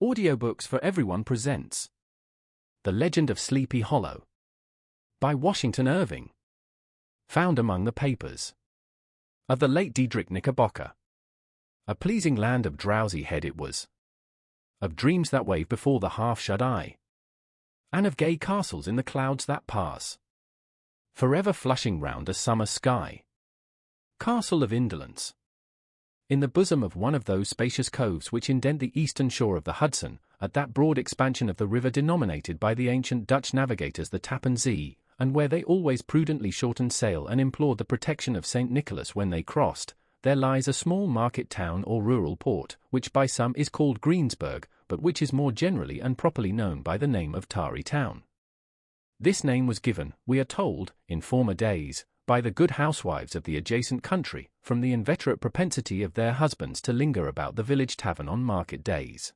Audiobooks for Everyone presents The Legend of Sleepy Hollow by Washington Irving. Found among the papers of the late Diedrich Knickerbocker. A pleasing land of drowsy head it was, of dreams that wave before the half-shut eye, and of gay castles in the clouds that pass, forever flushing round a summer sky. Castle of Indolence. In the bosom of one of those spacious coves which indent the eastern shore of the Hudson, at that broad expansion of the river denominated by the ancient Dutch navigators the Tappan Zee, and where they always prudently shortened sail and implored the protection of St. Nicholas when they crossed, there lies a small market town or rural port, which by some is called Greensburg, but which is more generally and properly known by the name of Tarry Town. This name was given, we are told, in former days, by the good housewives of the adjacent country, from the inveterate propensity of their husbands to linger about the village tavern on market days.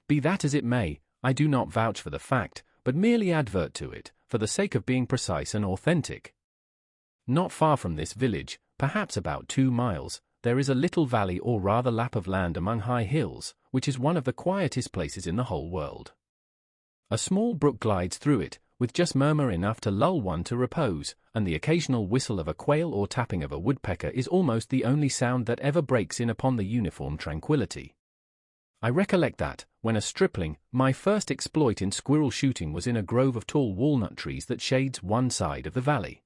Be that as it may, I do not vouch for the fact, but merely advert to it, for the sake of being precise and authentic. Not far from this village, perhaps about 2 miles, there is a little valley or rather lap of land among high hills, which is one of the quietest places in the whole world. A small brook glides through it, with just murmur enough to lull one to repose, and the occasional whistle of a quail or tapping of a woodpecker is almost the only sound that ever breaks in upon the uniform tranquillity. I recollect that, when a stripling, my first exploit in squirrel shooting was in a grove of tall walnut trees that shades one side of the valley.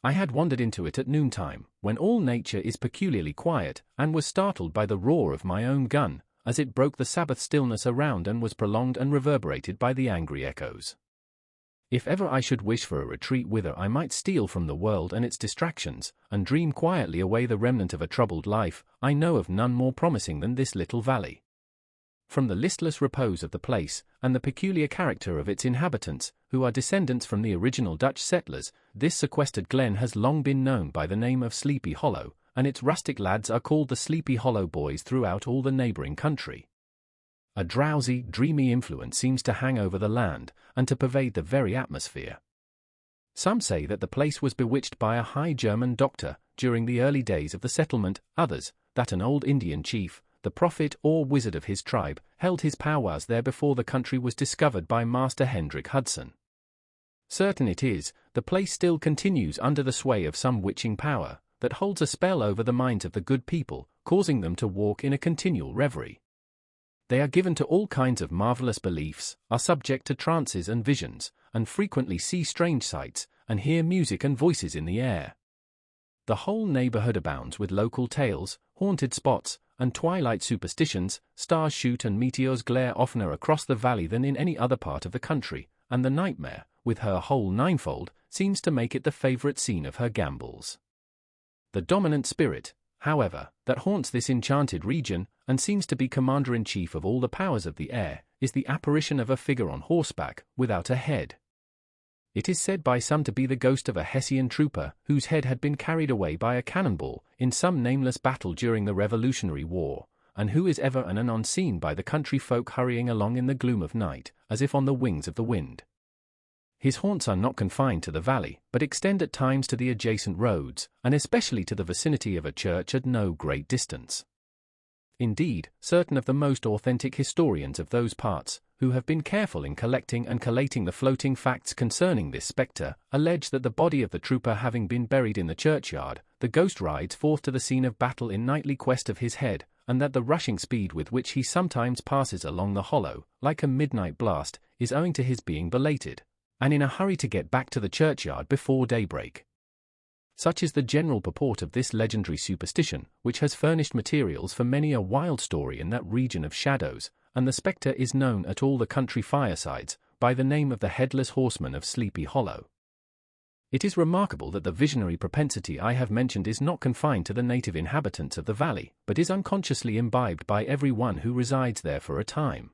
I had wandered into it at noontime, when all nature is peculiarly quiet, and was startled by the roar of my own gun, as it broke the Sabbath stillness around and was prolonged and reverberated by the angry echoes. If ever I should wish for a retreat whither I might steal from the world and its distractions, and dream quietly away the remnant of a troubled life, I know of none more promising than this little valley. From the listless repose of the place, and the peculiar character of its inhabitants, who are descendants from the original Dutch settlers, this sequestered glen has long been known by the name of Sleepy Hollow, and its rustic lads are called the Sleepy Hollow boys throughout all the neighboring country. A drowsy, dreamy influence seems to hang over the land, and to pervade the very atmosphere. Some say that the place was bewitched by a high German doctor, during the early days of the settlement, others, that an old Indian chief, the prophet or wizard of his tribe, held his powwows there before the country was discovered by Master Hendrik Hudson. Certain it is, the place still continues under the sway of some witching power, that holds a spell over the minds of the good people, causing them to walk in a continual reverie. They are given to all kinds of marvelous beliefs, are subject to trances and visions, and frequently see strange sights, and hear music and voices in the air. The whole neighborhood abounds with local tales, haunted spots, and twilight superstitions. Stars shoot and meteors glare oftener across the valley than in any other part of the country, and the nightmare, with her whole ninefold, seems to make it the favorite scene of her gambols. The dominant spirit, however, that haunts this enchanted region, and seems to be commander-in-chief of all the powers of the air, is the apparition of a figure on horseback, without a head. It is said by some to be the ghost of a Hessian trooper, whose head had been carried away by a cannonball, in some nameless battle during the Revolutionary War, and who is ever and anon seen by the country folk hurrying along in the gloom of night, as if on the wings of the wind. His haunts are not confined to the valley, but extend at times to the adjacent roads, and especially to the vicinity of a church at no great distance. Indeed, certain of the most authentic historians of those parts, who have been careful in collecting and collating the floating facts concerning this spectre, allege that the body of the trooper having been buried in the churchyard, the ghost rides forth to the scene of battle in nightly quest of his head, and that the rushing speed with which he sometimes passes along the hollow, like a midnight blast, is owing to his being belated, and in a hurry to get back to the churchyard before daybreak. Such is the general purport of this legendary superstition, which has furnished materials for many a wild story in that region of shadows, and the spectre is known at all the country firesides, by the name of the Headless Horseman of Sleepy Hollow. It is remarkable that the visionary propensity I have mentioned is not confined to the native inhabitants of the valley, but is unconsciously imbibed by every one who resides there for a time.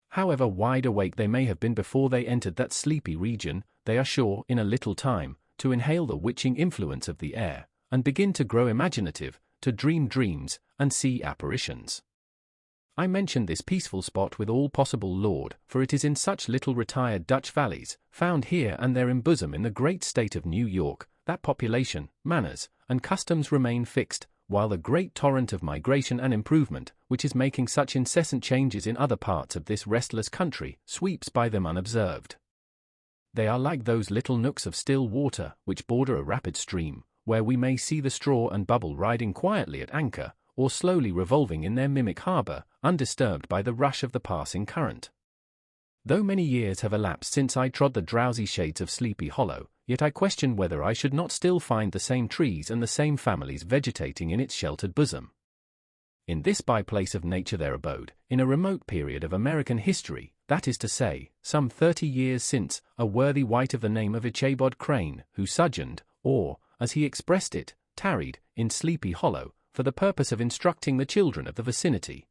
However wide awake they may have been before they entered that sleepy region, they are sure, in a little time, to inhale the witching influence of the air, and begin to grow imaginative, to dream dreams, and see apparitions. I mention this peaceful spot with all possible laud, for it is in such little retired Dutch valleys, found here and there embosomed in the great state of New York, that population, manners, and customs remain fixed, while the great torrent of migration and improvement, which is making such incessant changes in other parts of this restless country, sweeps by them unobserved. They are like those little nooks of still water which border a rapid stream, where we may see the straw and bubble riding quietly at anchor, or slowly revolving in their mimic harbour, undisturbed by the rush of the passing current. Though many years have elapsed since I trod the drowsy shades of Sleepy Hollow, yet I question whether I should not still find the same trees and the same families vegetating in its sheltered bosom. In this by-place of nature there abode, in a remote period of American history, that is to say, some 30 years since, a worthy wight of the name of Ichabod Crane, who sojourned, or, as he expressed it, tarried, in Sleepy Hollow, for the purpose of instructing the children of the vicinity.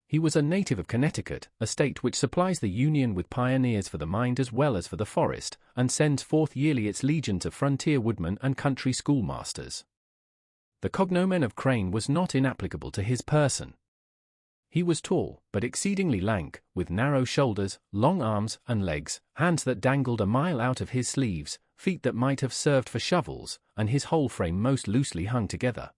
He was a native of Connecticut, a state which supplies the Union with pioneers for the mind as well as for the forest, and sends forth yearly its legions of frontier woodmen and country schoolmasters. The cognomen of Crane was not inapplicable to his person. He was tall, but exceedingly lank, with narrow shoulders, long arms and legs, hands that dangled a mile out of his sleeves, feet that might have served for shovels, and his whole frame most loosely hung together.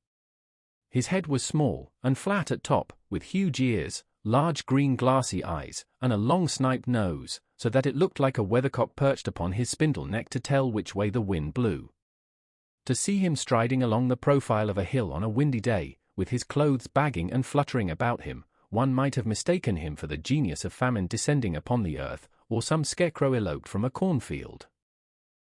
His head was small, and flat at top, with huge ears, large green glassy eyes, and a long sniped nose, so that it looked like a weathercock perched upon his spindle neck to tell which way the wind blew. To see him striding along the profile of a hill on a windy day, with his clothes bagging and fluttering about him, one might have mistaken him for the genius of famine descending upon the earth, or some scarecrow eloped from a cornfield.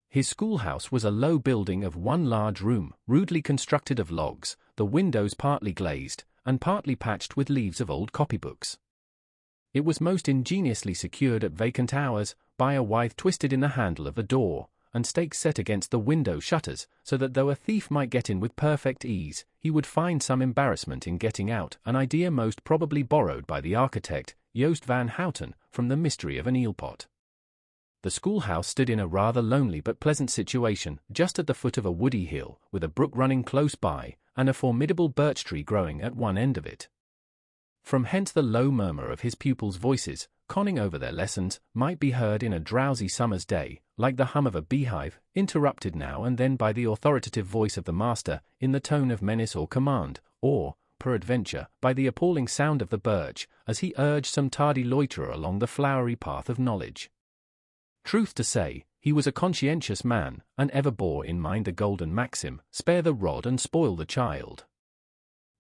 His schoolhouse was a low building of one large room, rudely constructed of logs, the windows partly glazed, and partly patched with leaves of old copybooks. It was most ingeniously secured at vacant hours, by a withe twisted in the handle of the door, and stakes set against the window shutters, so that though a thief might get in with perfect ease, he would find some embarrassment in getting out, an idea most probably borrowed by the architect, Joost van Houten, from the mystery of an eelpot. The schoolhouse stood in a rather lonely but pleasant situation, just at the foot of a woody hill, with a brook running close by, and a formidable birch tree growing at one end of it. From hence the low murmur of his pupils' voices, conning over their lessons, might be heard in a drowsy summer's day, like the hum of a beehive, interrupted now and then by the authoritative voice of the master, in the tone of menace or command, or, peradventure, by the appalling sound of the birch, as he urged some tardy loiterer along the flowery path of knowledge. Truth to say, he was a conscientious man, and ever bore in mind the golden maxim, spare the rod and spoil the child.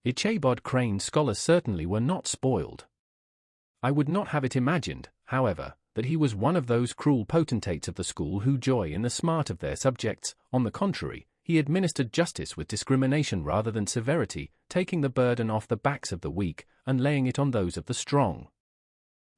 Ichabod Crane's scholars certainly were not spoiled. I would not have it imagined, however, that he was one of those cruel potentates of the school who joy in the smart of their subjects. On the contrary, he administered justice with discrimination rather than severity, taking the burden off the backs of the weak, and laying it on those of the strong.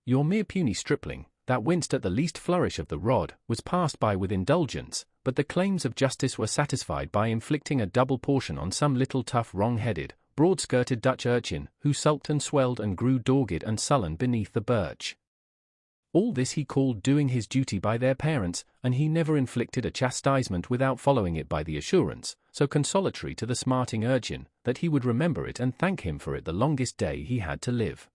Your mere puny stripling, that winced at the least flourish of the rod, was passed by with indulgence, but the claims of justice were satisfied by inflicting a double portion on some little tough wrong-headed, broad-skirted Dutch urchin, who sulked and swelled and grew dogged and sullen beneath the birch. All this he called doing his duty by their parents, and he never inflicted a chastisement without following it by the assurance, so consolatory to the smarting urchin, that he would remember it and thank him for it the longest day he had to live.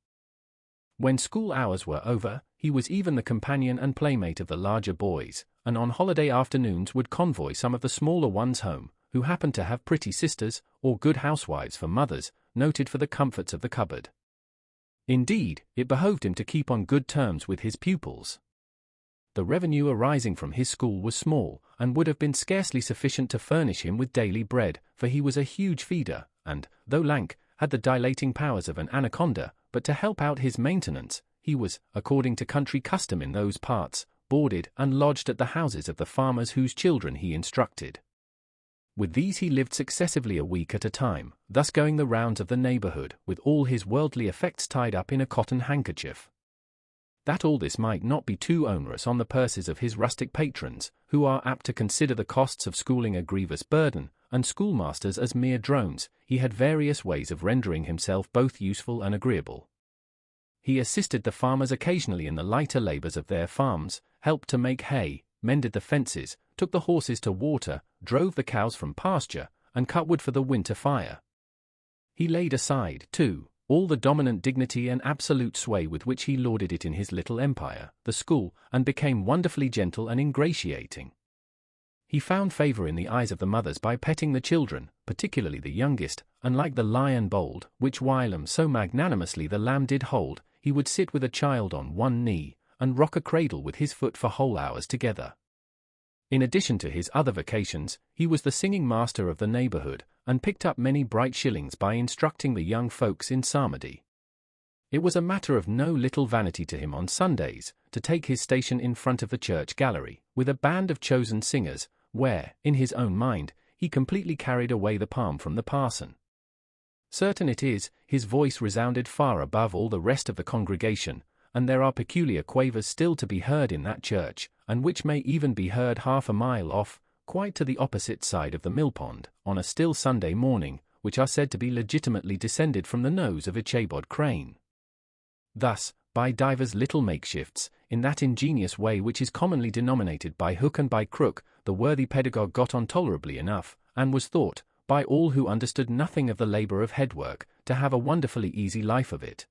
When school hours were over, he was even the companion and playmate of the larger boys, and on holiday afternoons would convoy some of the smaller ones home, who happened to have pretty sisters, or good housewives for mothers, noted for the comforts of the cupboard. Indeed, it behoved him to keep on good terms with his pupils. The revenue arising from his school was small, and would have been scarcely sufficient to furnish him with daily bread, for he was a huge feeder, and, though lank, had the dilating powers of an anaconda, but to help out his maintenance, he was, according to country custom in those parts, boarded and lodged at the houses of the farmers whose children he instructed. With these he lived successively a week at a time, thus going the rounds of the neighborhood, with all his worldly effects tied up in a cotton handkerchief. That all this might not be too onerous on the purses of his rustic patrons, who are apt to consider the costs of schooling a grievous burden, and schoolmasters as mere drones, he had various ways of rendering himself both useful and agreeable. He assisted the farmers occasionally in the lighter labors of their farms, helped to make hay, mended the fences, took the horses to water, drove the cows from pasture, and cut wood for the winter fire. He laid aside, too, all the dominant dignity and absolute sway with which he lauded it in his little empire, the school, and became wonderfully gentle and ingratiating. He found favor in the eyes of the mothers by petting the children, particularly the youngest, and like the lion bold, which whilom so magnanimously the lamb did hold, he would sit with a child on one knee, and rock a cradle with his foot for whole hours together. In addition to his other vocations, he was the singing master of the neighborhood, and picked up many bright shillings by instructing the young folks in psalmody. It was a matter of no little vanity to him on Sundays, to take his station in front of the church gallery, with a band of chosen singers, where, in his own mind, he completely carried away the palm from the parson. Certain it is, his voice resounded far above all the rest of the congregation, and there are peculiar quavers still to be heard in that church, and which may even be heard half a mile off, quite to the opposite side of the millpond, on a still Sunday morning, which are said to be legitimately descended from the nose of Ichabod Crane. Thus, by divers little makeshifts, in that ingenious way which is commonly denominated by hook and by crook, the worthy pedagogue got on tolerably enough, and was thought, by all who understood nothing of the labor of headwork, to have a wonderfully easy life of it.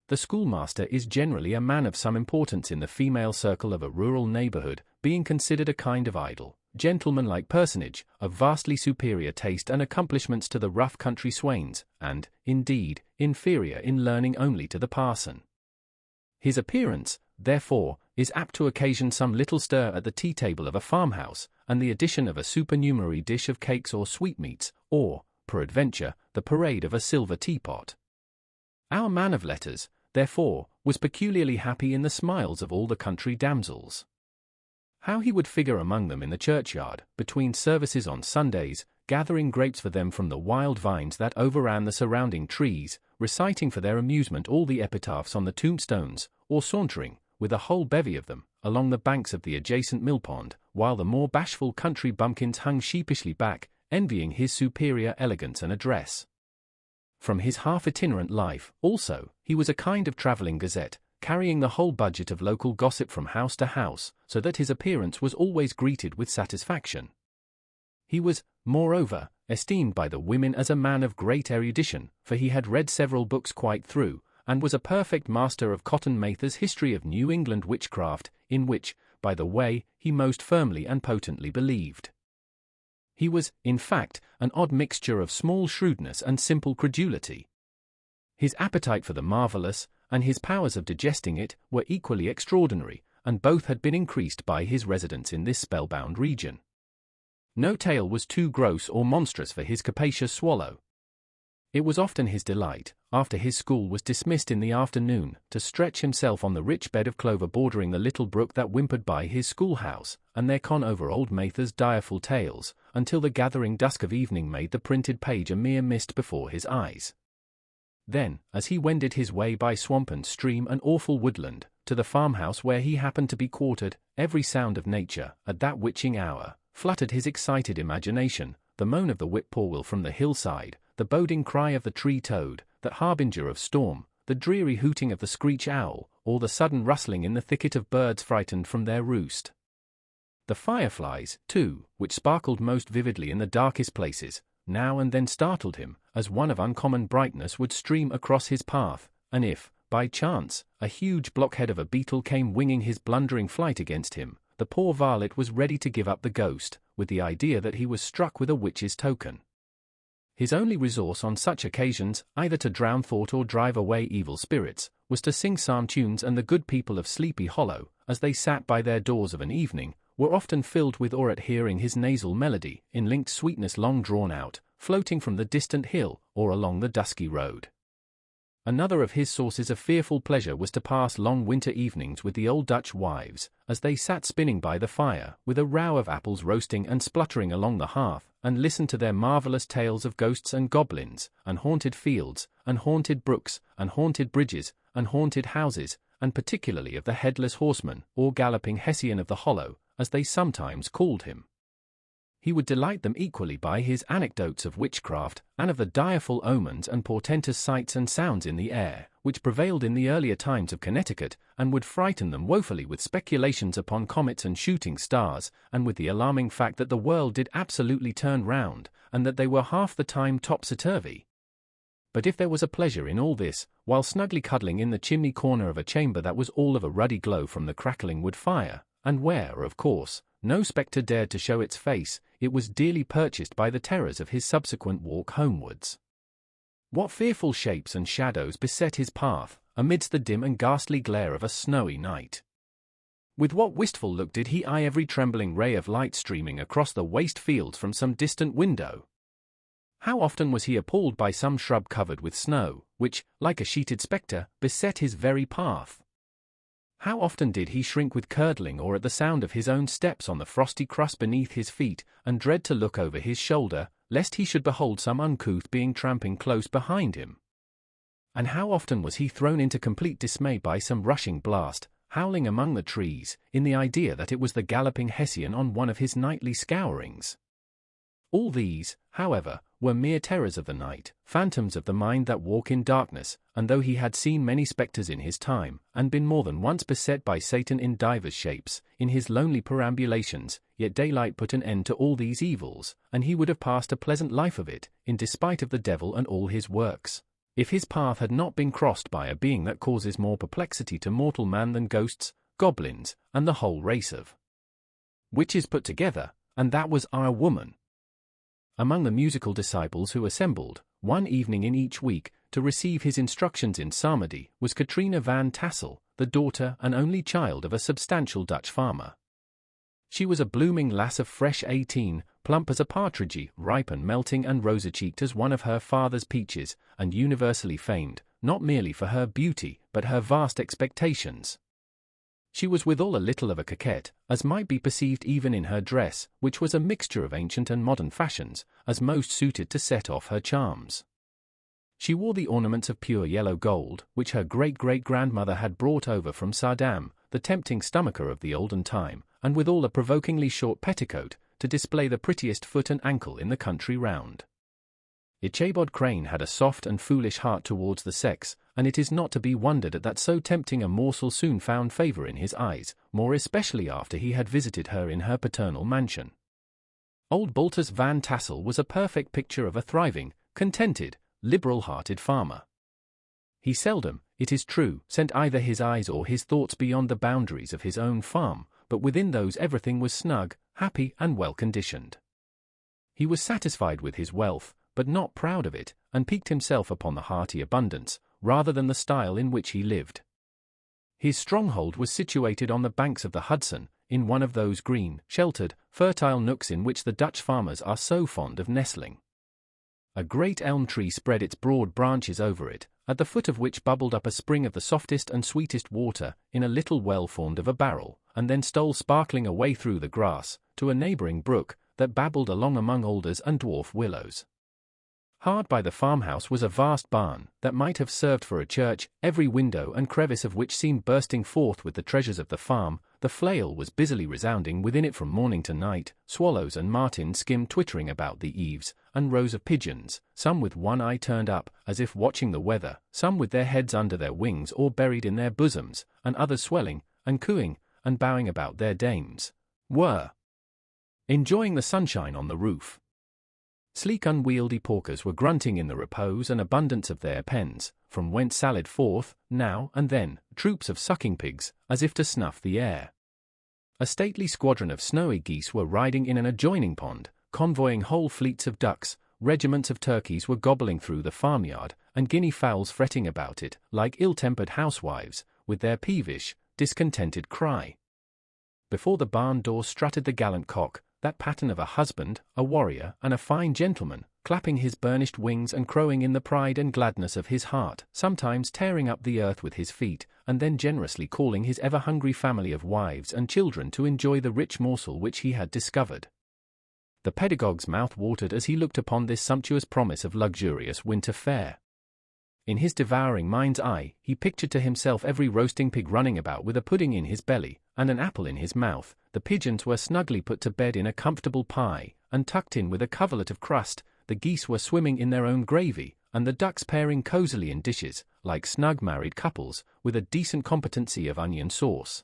The schoolmaster is generally a man of some importance in the female circle of a rural neighborhood, being considered a kind of idle, gentleman-like personage, of vastly superior taste and accomplishments to the rough country swains, and, indeed, inferior in learning only to the parson. His appearance, therefore, is apt to occasion some little stir at the tea-table of a farmhouse, and the addition of a supernumerary dish of cakes or sweetmeats, or, peradventure, the parade of a silver teapot. Our man of letters, therefore, was peculiarly happy in the smiles of all the country damsels. How he would figure among them in the churchyard, between services on Sundays, gathering grapes for them from the wild vines that overran the surrounding trees, reciting for their amusement all the epitaphs on the tombstones, or sauntering, with a whole bevy of them, along the banks of the adjacent millpond, while the more bashful country bumpkins hung sheepishly back, envying his superior elegance and address. From his half-itinerant life, also, he was a kind of travelling gazette, carrying the whole budget of local gossip from house to house, so that his appearance was always greeted with satisfaction. He was, moreover, esteemed by the women as a man of great erudition, for he had read several books quite through, and was a perfect master of Cotton Mather's History of New England Witchcraft, in which, by the way, he most firmly and potently believed. He was, in fact, an odd mixture of small shrewdness and simple credulity. His appetite for the marvellous, and his powers of digesting it, were equally extraordinary, and both had been increased by his residence in this spellbound region. No tale was too gross or monstrous for his capacious swallow. It was often his delight, after his school was dismissed in the afternoon, to stretch himself on the rich bed of clover bordering the little brook that whimpered by his schoolhouse, and there con over old Mather's direful tales, until the gathering dusk of evening made the printed page a mere mist before his eyes. Then, as he wended his way by swamp and stream and awful woodland, to the farmhouse where he happened to be quartered, every sound of nature, at that witching hour, fluttered his excited imagination, the moan of the whippoorwill from the hillside, the boding cry of the tree-toad, the harbinger of storm, the dreary hooting of the screech owl, or the sudden rustling in the thicket of birds frightened from their roost. The fireflies, too, which sparkled most vividly in the darkest places, now and then startled him, as one of uncommon brightness would stream across his path, and if, by chance, a huge blockhead of a beetle came winging his blundering flight against him, the poor varlet was ready to give up the ghost, with the idea that he was struck with a witch's token. His only resource on such occasions, either to drown thought or drive away evil spirits, was to sing psalm tunes, and the good people of Sleepy Hollow, as they sat by their doors of an evening, were often filled with awe at hearing his nasal melody, in linked sweetness long drawn out, floating from the distant hill, or along the dusky road. Another of his sources of fearful pleasure was to pass long winter evenings with the old Dutch wives, as they sat spinning by the fire, with a row of apples roasting and spluttering along the hearth, and listened to their marvellous tales of ghosts and goblins, and haunted fields, and haunted brooks, and haunted bridges, and haunted houses, and particularly of the Headless Horseman, or Galloping Hessian of the Hollow, as they sometimes called him. He would delight them equally by his anecdotes of witchcraft, and of the direful omens and portentous sights and sounds in the air, which prevailed in the earlier times of Connecticut, and would frighten them woefully with speculations upon comets and shooting stars, and with the alarming fact that the world did absolutely turn round, and that they were half the time topsy-turvy. But if there was a pleasure in all this, while snugly cuddling in the chimney corner of a chamber that was all of a ruddy glow from the crackling wood fire, and where, of course, no spectre dared to show its face, it was dearly purchased by the terrors of his subsequent walk homewards. What fearful shapes and shadows beset his path, amidst the dim and ghastly glare of a snowy night? With what wistful look did he eye every trembling ray of light streaming across the waste fields from some distant window? How often was he appalled by some shrub covered with snow, which, like a sheeted spectre, beset his very path? How often did he shrink with curdling or at the sound of his own steps on the frosty crust beneath his feet, and dread to look over his shoulder, lest he should behold some uncouth being tramping close behind him? And how often was he thrown into complete dismay by some rushing blast, howling among the trees, in the idea that it was the galloping Hessian on one of his nightly scourings? All these, however, were mere terrors of the night, phantoms of the mind that walk in darkness, and though he had seen many spectres in his time, and been more than once beset by Satan in divers shapes, in his lonely perambulations, yet daylight put an end to all these evils, and he would have passed a pleasant life of it, in despite of the devil and all his works, if his path had not been crossed by a being that causes more perplexity to mortal man than ghosts, goblins, and the whole race of witches put together, and that was our woman. Among the musical disciples who assembled, one evening in each week, to receive his instructions in psalmody, was Katrina Van Tassel, the daughter and only child of a substantial Dutch farmer. She was a blooming lass of fresh 18, plump as a partridge, ripe and melting and rosy-cheeked as one of her father's peaches, and universally famed, not merely for her beauty, but her vast expectations. She was withal a little of a coquette, as might be perceived even in her dress, which was a mixture of ancient and modern fashions, as most suited to set off her charms. She wore the ornaments of pure yellow gold, which her great-great-grandmother had brought over from Sardam, the tempting stomacher of the olden time, and withal a provokingly short petticoat, to display the prettiest foot and ankle in the country round. Ichabod Crane had a soft and foolish heart towards the sex, and it is not to be wondered at that so tempting a morsel soon found favour in his eyes, more especially after he had visited her in her paternal mansion. Old Baltus Van Tassel was a perfect picture of a thriving, contented, liberal-hearted farmer. He seldom, it is true, sent either his eyes or his thoughts beyond the boundaries of his own farm, but within those everything was snug, happy, and well-conditioned. He was satisfied with his wealth, but not proud of it, and piqued himself upon the hearty abundance, rather than the style in which he lived. His stronghold was situated on the banks of the Hudson, in one of those green, sheltered, fertile nooks in which the Dutch farmers are so fond of nestling. A great elm tree spread its broad branches over it, at the foot of which bubbled up a spring of the softest and sweetest water, in a little well formed of a barrel, and then stole sparkling away through the grass, to a neighbouring brook, that babbled along among alders and dwarf willows. Hard by the farmhouse was a vast barn, that might have served for a church, every window and crevice of which seemed bursting forth with the treasures of the farm. The flail was busily resounding within it from morning to night, swallows and martins skimmed twittering about the eaves, and rows of pigeons, some with one eye turned up, as if watching the weather, some with their heads under their wings or buried in their bosoms, and others swelling, and cooing, and bowing about their dames, were enjoying the sunshine on the roof. Sleek unwieldy porkers were grunting in the repose and abundance of their pens, from whence sallied forth, now and then, troops of sucking pigs, as if to snuff the air. A stately squadron of snowy geese were riding in an adjoining pond, convoying whole fleets of ducks, regiments of turkeys were gobbling through the farmyard, and guinea fowls fretting about it, like ill-tempered housewives, with their peevish, discontented cry. Before the barn door strutted the gallant cock, that pattern of a husband, a warrior, and a fine gentleman, clapping his burnished wings and crowing in the pride and gladness of his heart, sometimes tearing up the earth with his feet, and then generously calling his ever-hungry family of wives and children to enjoy the rich morsel which he had discovered. The pedagogue's mouth watered as he looked upon this sumptuous promise of luxurious winter fare. In his devouring mind's eye, he pictured to himself every roasting pig running about with a pudding in his belly, and an apple in his mouth. The pigeons were snugly put to bed in a comfortable pie, and tucked in with a coverlet of crust. The geese were swimming in their own gravy, and the ducks pairing cosily in dishes, like snug married couples, with a decent competency of onion sauce.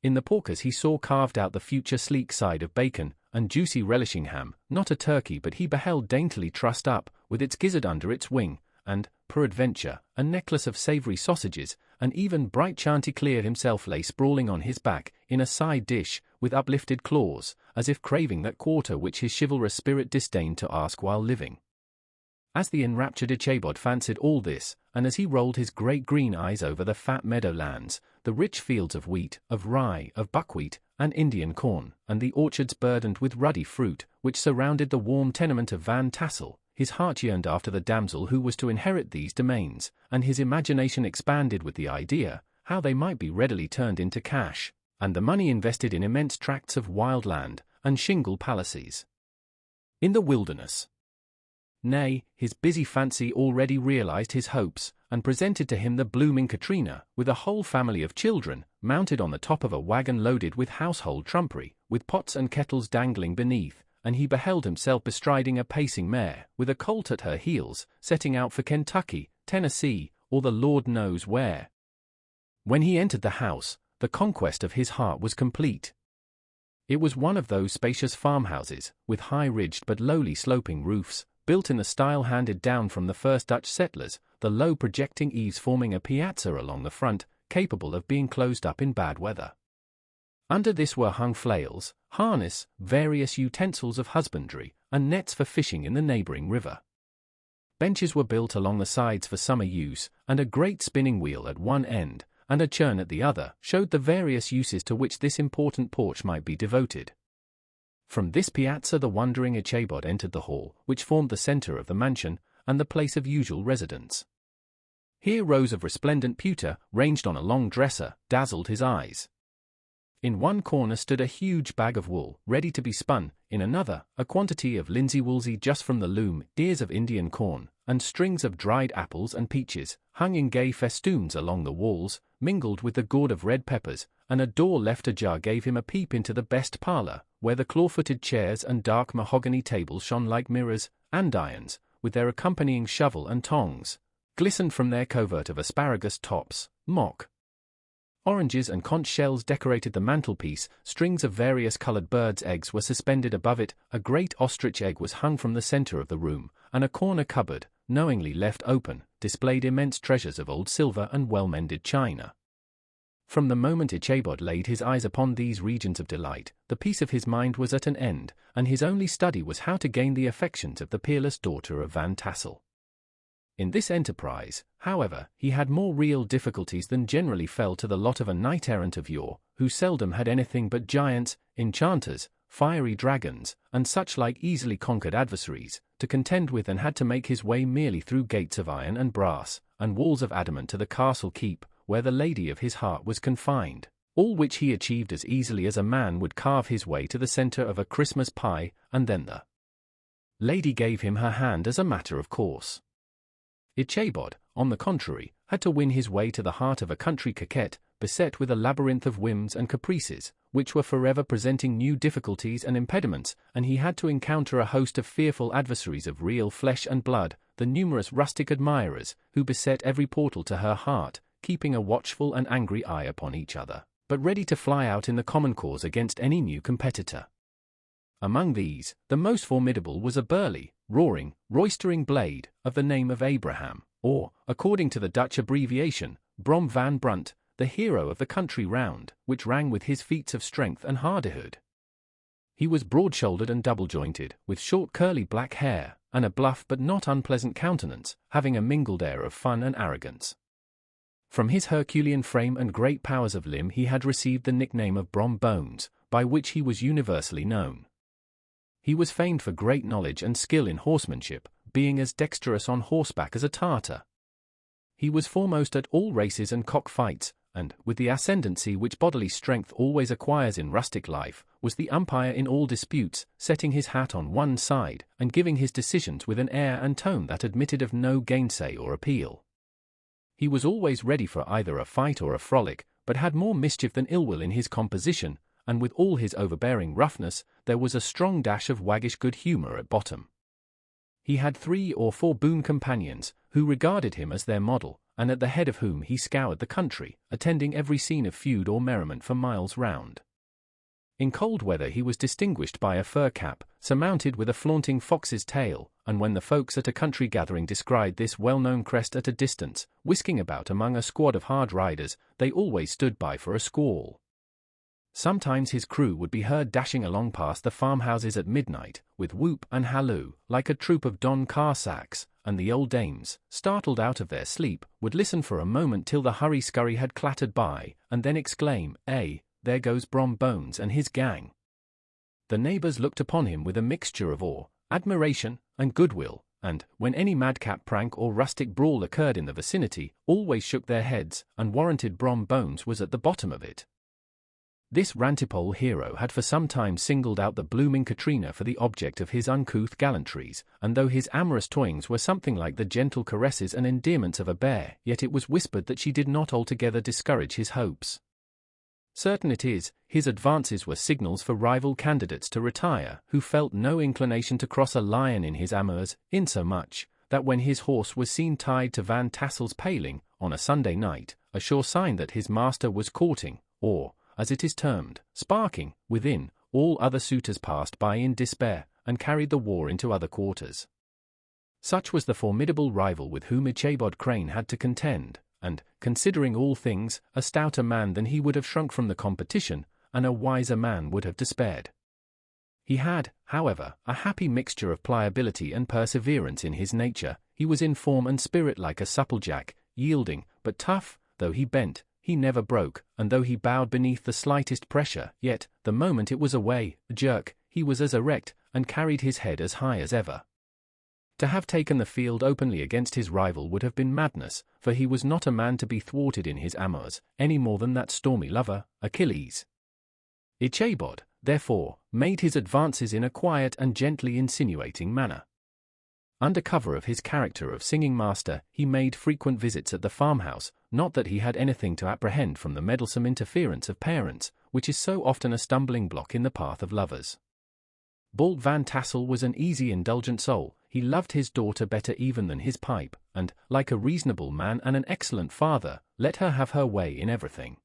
In the porkers he saw carved out the future sleek side of bacon, and juicy relishing ham, not a turkey but he beheld daintily trussed up, with its gizzard under its wing, and, peradventure, a necklace of savoury sausages, and even bright Chanticleer himself lay sprawling on his back, in a side dish, with uplifted claws, as if craving that quarter which his chivalrous spirit disdained to ask while living. As the enraptured Ichabod fancied all this, and as he rolled his great green eyes over the fat meadowlands, the rich fields of wheat, of rye, of buckwheat, and Indian corn, and the orchards burdened with ruddy fruit, which surrounded the warm tenement of Van Tassel, his heart yearned after the damsel who was to inherit these domains, and his imagination expanded with the idea how they might be readily turned into cash, and the money invested in immense tracts of wild land, and shingle palaces in the wilderness. Nay, his busy fancy already realized his hopes, and presented to him the blooming Katrina, with a whole family of children, mounted on the top of a wagon loaded with household trumpery, with pots and kettles dangling beneath, and he beheld himself bestriding a pacing mare, with a colt at her heels, setting out for Kentucky, Tennessee, or the Lord knows where. When he entered the house, the conquest of his heart was complete. It was one of those spacious farmhouses, with high-ridged but lowly sloping roofs, built in the style handed down from the first Dutch settlers, the low projecting eaves forming a piazza along the front, capable of being closed up in bad weather. Under this were hung flails, harness, various utensils of husbandry, and nets for fishing in the neighboring river. Benches were built along the sides for summer use, and a great spinning wheel at one end, and a churn at the other, showed the various uses to which this important porch might be devoted. From this piazza the wondering Ichabod entered the hall, which formed the centre of the mansion, and the place of usual residence. Here rows of resplendent pewter, ranged on a long dresser, dazzled his eyes. In one corner stood a huge bag of wool, ready to be spun, in another, a quantity of linsey-woolsey just from the loom, ears of Indian corn, and strings of dried apples and peaches, hung in gay festoons along the walls, mingled with the gourd of red peppers, and a door left ajar gave him a peep into the best parlour, where the claw-footed chairs and dark mahogany tables shone like mirrors, andirons, with their accompanying shovel and tongs, glistened from their covert of asparagus tops, mock oranges and conch shells decorated the mantelpiece, strings of various coloured birds' eggs were suspended above it, a great ostrich egg was hung from the centre of the room, and a corner cupboard, knowingly left open, displayed immense treasures of old silver and well-mended china. From the moment Ichabod laid his eyes upon these regions of delight, the peace of his mind was at an end, and his only study was how to gain the affections of the peerless daughter of Van Tassel. In this enterprise, however, he had more real difficulties than generally fell to the lot of a knight-errant of yore, who seldom had anything but giants, enchanters, fiery dragons, and such like easily conquered adversaries, to contend with, and had to make his way merely through gates of iron and brass, and walls of adamant to the castle keep, where the lady of his heart was confined, all which he achieved as easily as a man would carve his way to the centre of a Christmas pie, and then the lady gave him her hand as a matter of course. Ichabod, on the contrary, had to win his way to the heart of a country coquette, beset with a labyrinth of whims and caprices, which were forever presenting new difficulties and impediments, and he had to encounter a host of fearful adversaries of real flesh and blood, the numerous rustic admirers, who beset every portal to her heart, keeping a watchful and angry eye upon each other, but ready to fly out in the common cause against any new competitor. Among these, the most formidable was a burly, roaring, roistering blade, of the name of Abraham, or, according to the Dutch abbreviation, Brom van Brunt, the hero of the country round, which rang with his feats of strength and hardihood. He was broad-shouldered and double-jointed, with short curly black hair, and a bluff but not unpleasant countenance, having a mingled air of fun and arrogance. From his Herculean frame and great powers of limb he had received the nickname of Brom Bones, by which he was universally known. He was famed for great knowledge and skill in horsemanship, being as dexterous on horseback as a Tartar. He was foremost at all races and cock-fights, and, with the ascendancy which bodily strength always acquires in rustic life, was the umpire in all disputes, setting his hat on one side, and giving his decisions with an air and tone that admitted of no gainsay or appeal. He was always ready for either a fight or a frolic, but had more mischief than ill will in his composition, and with all his overbearing roughness, there was a strong dash of waggish good humour at bottom. He had 3 or 4 boon companions, who regarded him as their model, and at the head of whom he scoured the country, attending every scene of feud or merriment for miles round. In cold weather he was distinguished by a fur cap, surmounted with a flaunting fox's tail, and when the folks at a country gathering descried this well-known crest at a distance, whisking about among a squad of hard riders, they always stood by for a squall. Sometimes his crew would be heard dashing along past the farmhouses at midnight, with whoop and halloo, like a troop of Don Carsacks, and the old dames, startled out of their sleep, would listen for a moment till the hurry-scurry had clattered by, and then exclaim, there goes Brom Bones and his gang. The neighbors looked upon him with a mixture of awe, admiration, and goodwill, and, when any madcap prank or rustic brawl occurred in the vicinity, always shook their heads, and warranted Brom Bones was at the bottom of it. This rantipole hero had for some time singled out the blooming Katrina for the object of his uncouth gallantries, and though his amorous toyings were something like the gentle caresses and endearments of a bear, yet it was whispered that she did not altogether discourage his hopes. Certain it is, his advances were signals for rival candidates to retire, who felt no inclination to cross a lion in his amours, insomuch that when his horse was seen tied to Van Tassel's paling, on a Sunday night, a sure sign that his master was courting, or, as it is termed, sparking, within, all other suitors passed by in despair, and carried the war into other quarters. Such was the formidable rival with whom Ichabod Crane had to contend, and, considering all things, a stouter man than he would have shrunk from the competition, and a wiser man would have despaired. He had, however, a happy mixture of pliability and perseverance in his nature. He was in form and spirit like a supplejack, yielding, but tough. Though he bent, he never broke, and though he bowed beneath the slightest pressure, yet, the moment it was away, a jerk, he was as erect, and carried his head as high as ever. To have taken the field openly against his rival would have been madness, for he was not a man to be thwarted in his amours, any more than that stormy lover, Achilles. Ichabod, therefore, made his advances in a quiet and gently insinuating manner. Under cover of his character of singing master, he made frequent visits at the farmhouse, not that he had anything to apprehend from the meddlesome interference of parents, which is so often a stumbling block in the path of lovers. Bald Van Tassel was an easy, indulgent soul. He loved his daughter better even than his pipe, and, like a reasonable man and an excellent father, let her have her way in everything.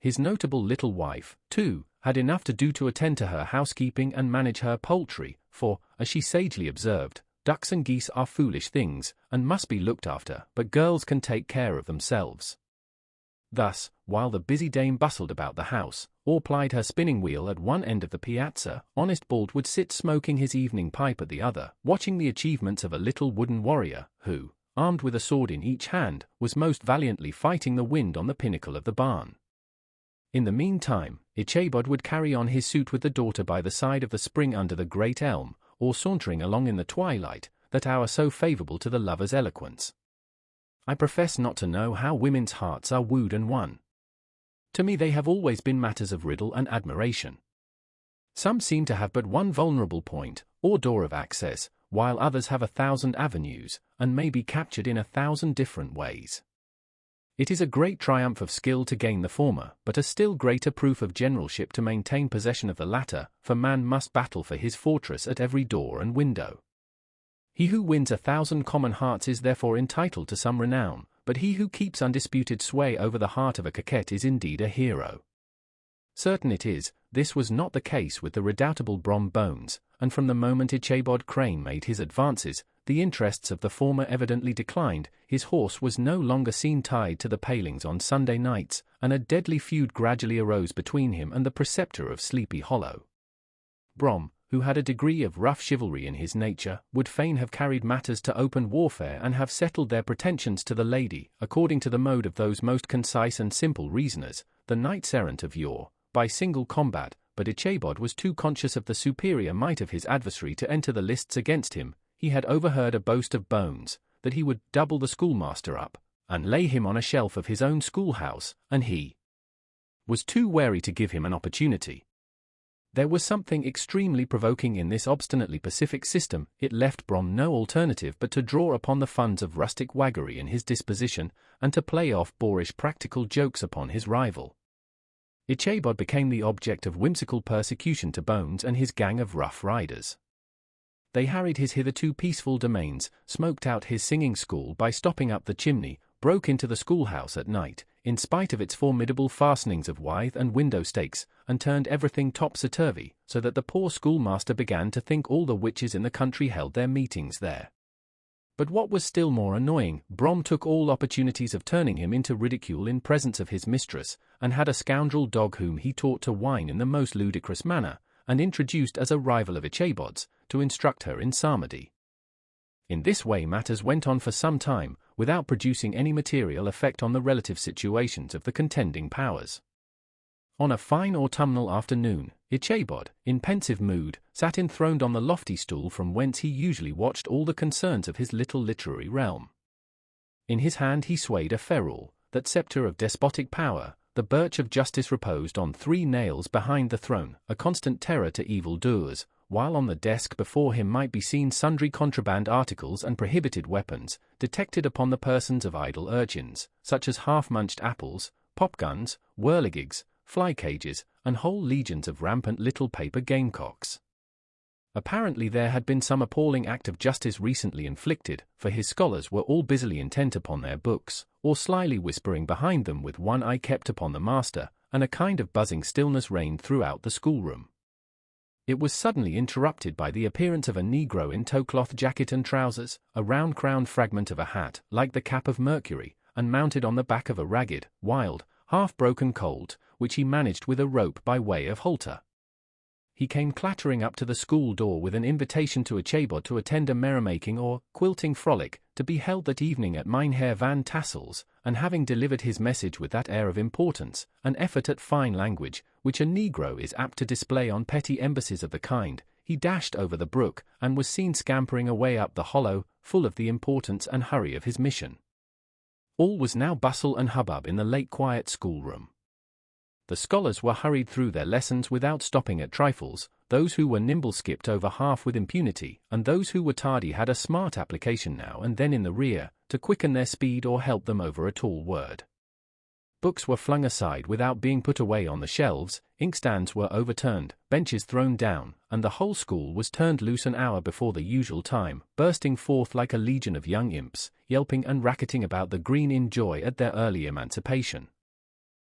His notable little wife, too, had enough to do to attend to her housekeeping and manage her poultry, for, as she sagely observed, ducks and geese are foolish things, and must be looked after, but girls can take care of themselves. Thus, while the busy dame bustled about the house, or plied her spinning wheel at one end of the piazza, honest Bald would sit smoking his evening pipe at the other, watching the achievements of a little wooden warrior, who, armed with a sword in each hand, was most valiantly fighting the wind on the pinnacle of the barn. In the meantime, Ichabod would carry on his suit with the daughter by the side of the spring under the great elm, or sauntering along in the twilight, that hour so favourable to the lover's eloquence. I profess not to know how women's hearts are wooed and won. To me they have always been matters of riddle and admiration. Some seem to have but one vulnerable point, or door of access, while others have 1,000 avenues, and may be captured in 1,000 different ways. It is a great triumph of skill to gain the former, but a still greater proof of generalship to maintain possession of the latter, for man must battle for his fortress at every door and window. He who wins 1,000 common hearts is therefore entitled to some renown, but he who keeps undisputed sway over the heart of a coquette is indeed a hero. Certain it is, this was not the case with the redoubtable Brom Bones, and from the moment Ichabod Crane made his advances, the interests of the former evidently declined. His horse was no longer seen tied to the palings on Sunday nights, and a deadly feud gradually arose between him and the preceptor of Sleepy Hollow. Brom, who had a degree of rough chivalry in his nature, would fain have carried matters to open warfare and have settled their pretensions to the lady, according to the mode of those most concise and simple reasoners, the knights-errant of yore, by single combat, but Ichabod was too conscious of the superior might of his adversary to enter the lists against him. He had overheard a boast of Bones, that he would double the schoolmaster up, and lay him on a shelf of his own schoolhouse, and he was too wary to give him an opportunity. There was something extremely provoking in this obstinately pacific system. It left Brom no alternative but to draw upon the funds of rustic waggery in his disposition, and to play off boorish practical jokes upon his rival. Ichabod became the object of whimsical persecution to Bones and his gang of rough riders. They harried his hitherto peaceful domains, smoked out his singing school by stopping up the chimney, broke into the schoolhouse at night, in spite of its formidable fastenings of withe and window stakes, and turned everything topsy-turvy, so that the poor schoolmaster began to think all the witches in the country held their meetings there. But what was still more annoying, Brom took all opportunities of turning him into ridicule in presence of his mistress, and had a scoundrel dog whom he taught to whine in the most ludicrous manner, and introduced as a rival of Ichabod's, to instruct her in psalmody. In this way matters went on for some time, without producing any material effect on the relative situations of the contending powers. On a fine autumnal afternoon, Ichabod, in pensive mood, sat enthroned on the lofty stool from whence he usually watched all the concerns of his little literary realm. In his hand he swayed a ferule, that sceptre of despotic power. The birch of justice reposed on 3 nails behind the throne, a constant terror to evil-doers, while on the desk before him might be seen sundry contraband articles and prohibited weapons, detected upon the persons of idle urchins, such as half-munched apples, pop-guns, whirligigs, fly-cages, and whole legions of rampant little paper gamecocks. Apparently there had been some appalling act of justice recently inflicted, for his scholars were all busily intent upon their books, or slyly whispering behind them with one eye kept upon the master, and a kind of buzzing stillness reigned throughout the schoolroom. It was suddenly interrupted by the appearance of a negro in tow-cloth jacket and trousers, a round-crowned fragment of a hat, like the cap of Mercury, and mounted on the back of a ragged, wild, half-broken colt, which he managed with a rope by way of halter. He came clattering up to the school door with an invitation to Ichabod to attend a merrymaking or quilting frolic, to be held that evening at Mynheer Van Tassel's, and having delivered his message with that air of importance, an effort at fine language, which a negro is apt to display on petty embassies of the kind, he dashed over the brook, and was seen scampering away up the hollow, full of the importance and hurry of his mission. All was now bustle and hubbub in the late quiet schoolroom. The scholars were hurried through their lessons without stopping at trifles, those who were nimble skipped over half with impunity, and those who were tardy had a smart application now and then in the rear, to quicken their speed or help them over a tall word. Books were flung aside without being put away on the shelves, inkstands were overturned, benches thrown down, and the whole school was turned loose an hour before the usual time, bursting forth like a legion of young imps, yelping and racketing about the green in joy at their early emancipation.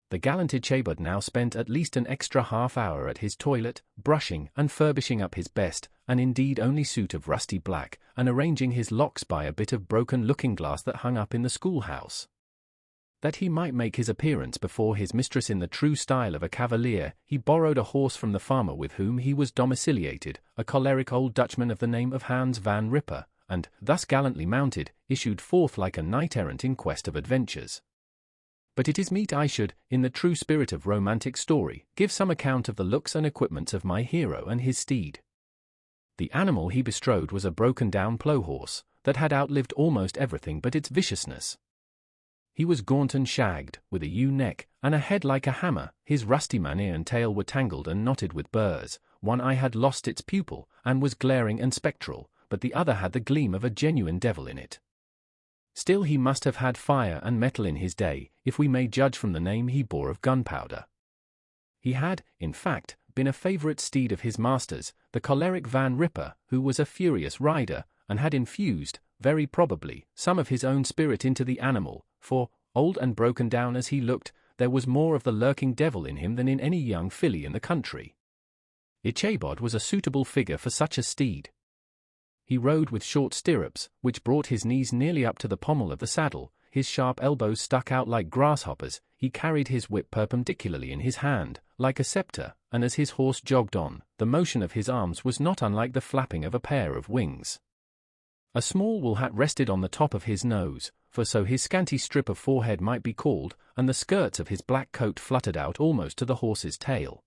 The gallant Ichabod now spent at least an extra half-hour at his toilet, brushing and furbishing up his best, and indeed only suit of rusty black, and arranging his locks by a bit of broken looking-glass that hung up in the schoolhouse. That he might make his appearance before his mistress in the true style of a cavalier, he borrowed a horse from the farmer with whom he was domiciliated, a choleric old Dutchman of the name of Hans van Ripper, and, thus gallantly mounted, issued forth like a knight-errant in quest of adventures. But it is meet I should, in the true spirit of romantic story, give some account of the looks and equipments of my hero and his steed. The animal he bestrode was a broken-down plough-horse, that had outlived almost everything but its viciousness. He was gaunt and shagged, with a ewe neck, and a head like a hammer. His rusty mane and tail were tangled and knotted with burrs, one eye had lost its pupil, and was glaring and spectral, but the other had the gleam of a genuine devil in it. Still he must have had fire and metal in his day, if we may judge from the name he bore of gunpowder. He had, in fact, been a favourite steed of his master's, the choleric Van Ripper, who was a furious rider, and had infused, very probably, some of his own spirit into the animal, for, old and broken down as he looked, there was more of the lurking devil in him than in any young filly in the country. Ichabod was a suitable figure for such a steed. He rode with short stirrups, which brought his knees nearly up to the pommel of the saddle, his sharp elbows stuck out like grasshoppers, he carried his whip perpendicularly in his hand, like a sceptre, and as his horse jogged on, the motion of his arms was not unlike the flapping of a pair of wings. A small wool hat rested on the top of his nose, for so his scanty strip of forehead might be called, and the skirts of his black coat fluttered out almost to the horse's tail.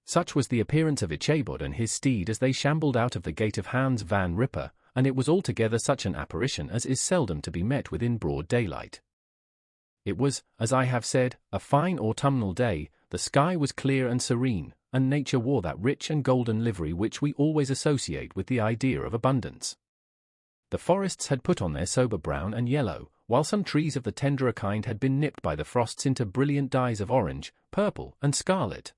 Such was the appearance of Ichabod and his steed as they shambled out of the gate of Hans van Ripper, and it was altogether such an apparition as is seldom to be met with in broad daylight. It was, as I have said, a fine autumnal day, the sky was clear and serene, and nature wore that rich and golden livery which we always associate with the idea of abundance. The forests had put on their sober brown and yellow, while some trees of the tenderer kind had been nipped by the frosts into brilliant dyes of orange, purple, and scarlet.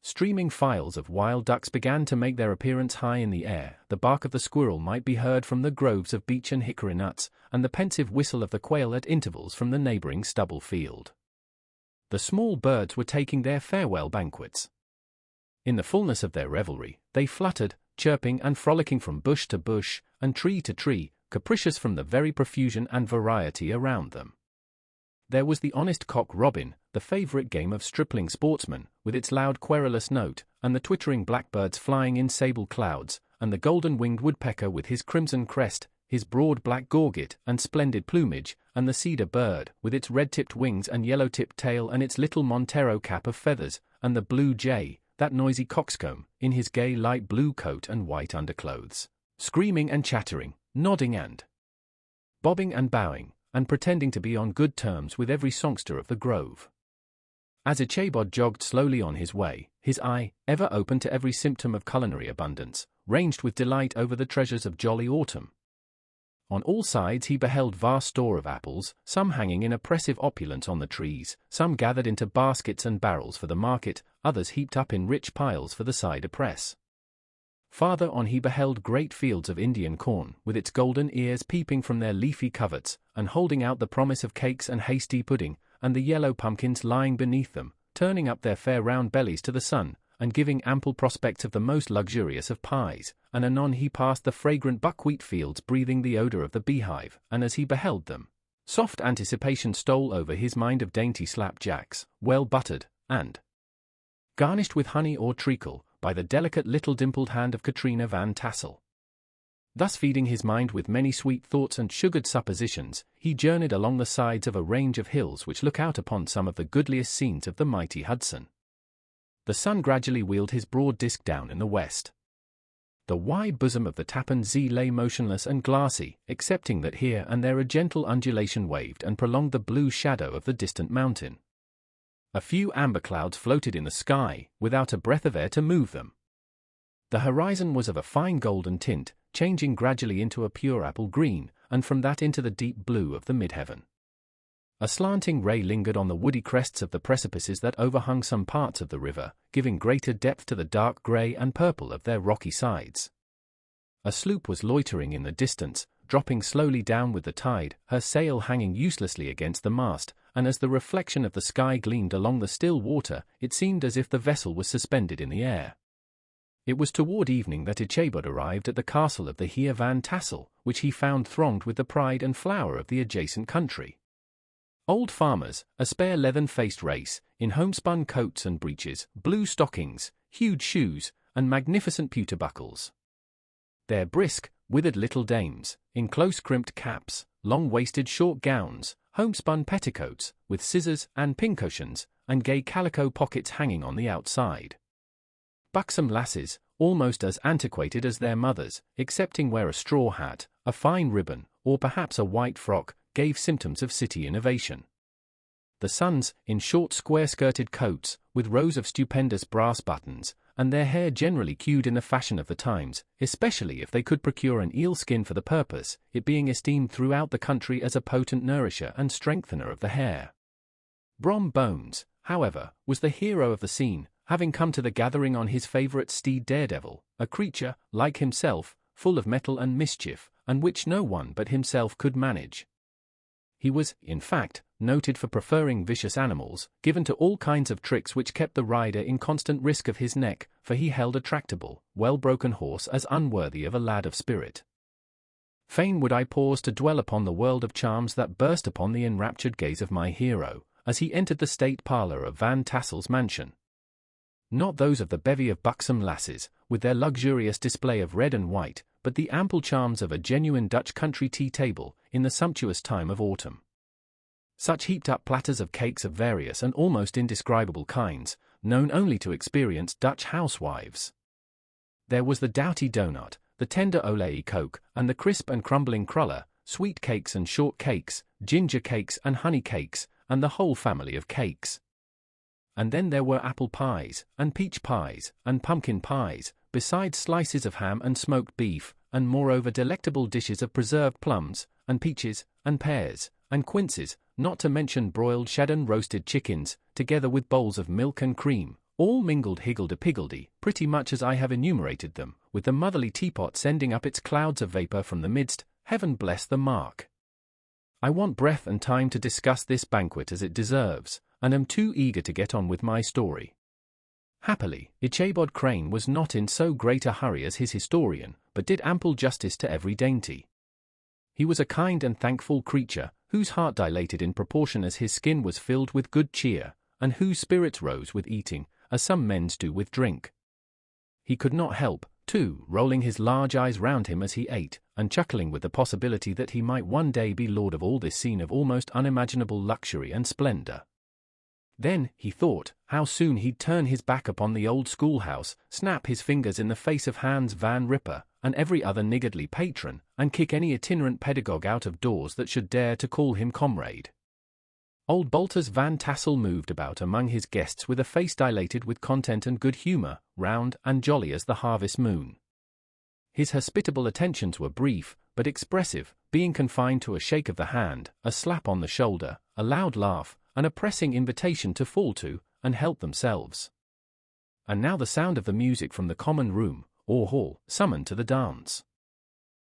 Streaming files of wild ducks began to make their appearance high in the air, the bark of the squirrel might be heard from the groves of beech and hickory nuts, and the pensive whistle of the quail at intervals from the neighboring stubble field. The small birds were taking their farewell banquets. In the fullness of their revelry, they fluttered, chirping and frolicking from bush to bush, and tree to tree, capricious from the very profusion and variety around them. There was the honest cock-robin, the favourite game of stripling sportsmen, with its loud querulous note, and the twittering blackbirds flying in sable clouds, and the golden-winged woodpecker with his crimson crest, his broad black gorget and splendid plumage, and the cedar bird, with its red-tipped wings and yellow-tipped tail and its little Montero cap of feathers, and the blue jay, that noisy coxcomb, in his gay light blue coat and white underclothes, screaming and chattering, nodding and bobbing and bowing, and pretending to be on good terms with every songster of the grove. As Ichabod jogged slowly on his way, his eye, ever open to every symptom of culinary abundance, ranged with delight over the treasures of jolly autumn. On all sides he beheld vast store of apples, some hanging in oppressive opulence on the trees, some gathered into baskets and barrels for the market, others heaped up in rich piles for the cider press. Farther on he beheld great fields of Indian corn, with its golden ears peeping from their leafy coverts, and holding out the promise of cakes and hasty pudding, and the yellow pumpkins lying beneath them, turning up their fair round bellies to the sun, and giving ample prospects of the most luxurious of pies, and anon he passed the fragrant buckwheat fields breathing the odour of the beehive, and as he beheld them, soft anticipation stole over his mind of dainty slapjacks, well buttered, and garnished with honey or treacle, by the delicate little dimpled hand of Katrina Van Tassel. Thus feeding his mind with many sweet thoughts and sugared suppositions, he journeyed along the sides of a range of hills which look out upon some of the goodliest scenes of the mighty Hudson. The sun gradually wheeled his broad disk down in the west. The wide bosom of the Tappan Zee lay motionless and glassy, excepting that here and there a gentle undulation waved and prolonged the blue shadow of the distant mountain. A few amber clouds floated in the sky, without a breath of air to move them. The horizon was of a fine golden tint, changing gradually into a pure apple green, and from that into the deep blue of the mid-heaven. A slanting ray lingered on the woody crests of the precipices that overhung some parts of the river, giving greater depth to the dark grey and purple of their rocky sides. A sloop was loitering in the distance, dropping slowly down with the tide, her sail hanging uselessly against the mast, and as the reflection of the sky gleamed along the still water, it seemed as if the vessel was suspended in the air. It was toward evening that Ichabod arrived at the castle of the Heer Van Tassel, which he found thronged with the pride and flower of the adjacent country. Old farmers, a spare leathern-faced race, in homespun coats and breeches, blue stockings, huge shoes, and magnificent pewter buckles. Their brisk, withered little dames, in close-crimped caps, long-waisted short gowns, homespun petticoats, with scissors and pincushions, and gay calico pockets hanging on the outside. Buxom lasses, almost as antiquated as their mothers, excepting where a straw hat, a fine ribbon, or perhaps a white frock, gave symptoms of city innovation. The sons, in short square-skirted coats, with rows of stupendous brass buttons, and their hair generally queued in the fashion of the times, especially if they could procure an eel skin for the purpose, it being esteemed throughout the country as a potent nourisher and strengthener of the hair. Brom Bones, however, was the hero of the scene, having come to the gathering on his favourite steed Daredevil, a creature, like himself, full of mettle and mischief, and which no one but himself could manage. He was, in fact, noted for preferring vicious animals, given to all kinds of tricks which kept the rider in constant risk of his neck, for he held a tractable, well-broken horse as unworthy of a lad of spirit. Fain would I pause to dwell upon the world of charms that burst upon the enraptured gaze of my hero, as he entered the state parlour of Van Tassel's mansion. Not those of the bevy of buxom lasses, with their luxurious display of red and white, but the ample charms of a genuine Dutch country tea table, in the sumptuous time of autumn. Such heaped-up platters of cakes of various and almost indescribable kinds, known only to experienced Dutch housewives. There was the doughty doughnut, the tender olée coke, and the crisp and crumbling cruller, sweet cakes and short cakes, ginger cakes and honey cakes, and the whole family of cakes. And then there were apple pies, and peach pies, and pumpkin pies, besides slices of ham and smoked beef, and moreover delectable dishes of preserved plums, and peaches, and pears, and quinces, not to mention broiled shad and roasted chickens, together with bowls of milk and cream, all mingled higgledy-piggledy, pretty much as I have enumerated them, with the motherly teapot sending up its clouds of vapor from the midst. Heaven bless the mark! I want breath and time to discuss this banquet as it deserves, and am too eager to get on with my story. Happily, Ichabod Crane was not in so great a hurry as his historian, but did ample justice to every dainty. He was a kind and thankful creature, whose heart dilated in proportion as his skin was filled with good cheer, and whose spirits rose with eating, as some men's do with drink. He could not help, too, rolling his large eyes round him as he ate, and chuckling with the possibility that he might one day be lord of all this scene of almost unimaginable luxury and splendor. Then, he thought, how soon he'd turn his back upon the old schoolhouse, snap his fingers in the face of Hans Van Ripper, and every other niggardly patron, and kick any itinerant pedagogue out of doors that should dare to call him comrade. Old Bolters Van Tassel moved about among his guests with a face dilated with content and good humor, round and jolly as the harvest moon. His hospitable attentions were brief, but expressive, being confined to a shake of the hand, a slap on the shoulder, a loud laugh, and a pressing invitation to fall to, and help themselves. And now the sound of the music from the common room, or hall, summoned to the dance.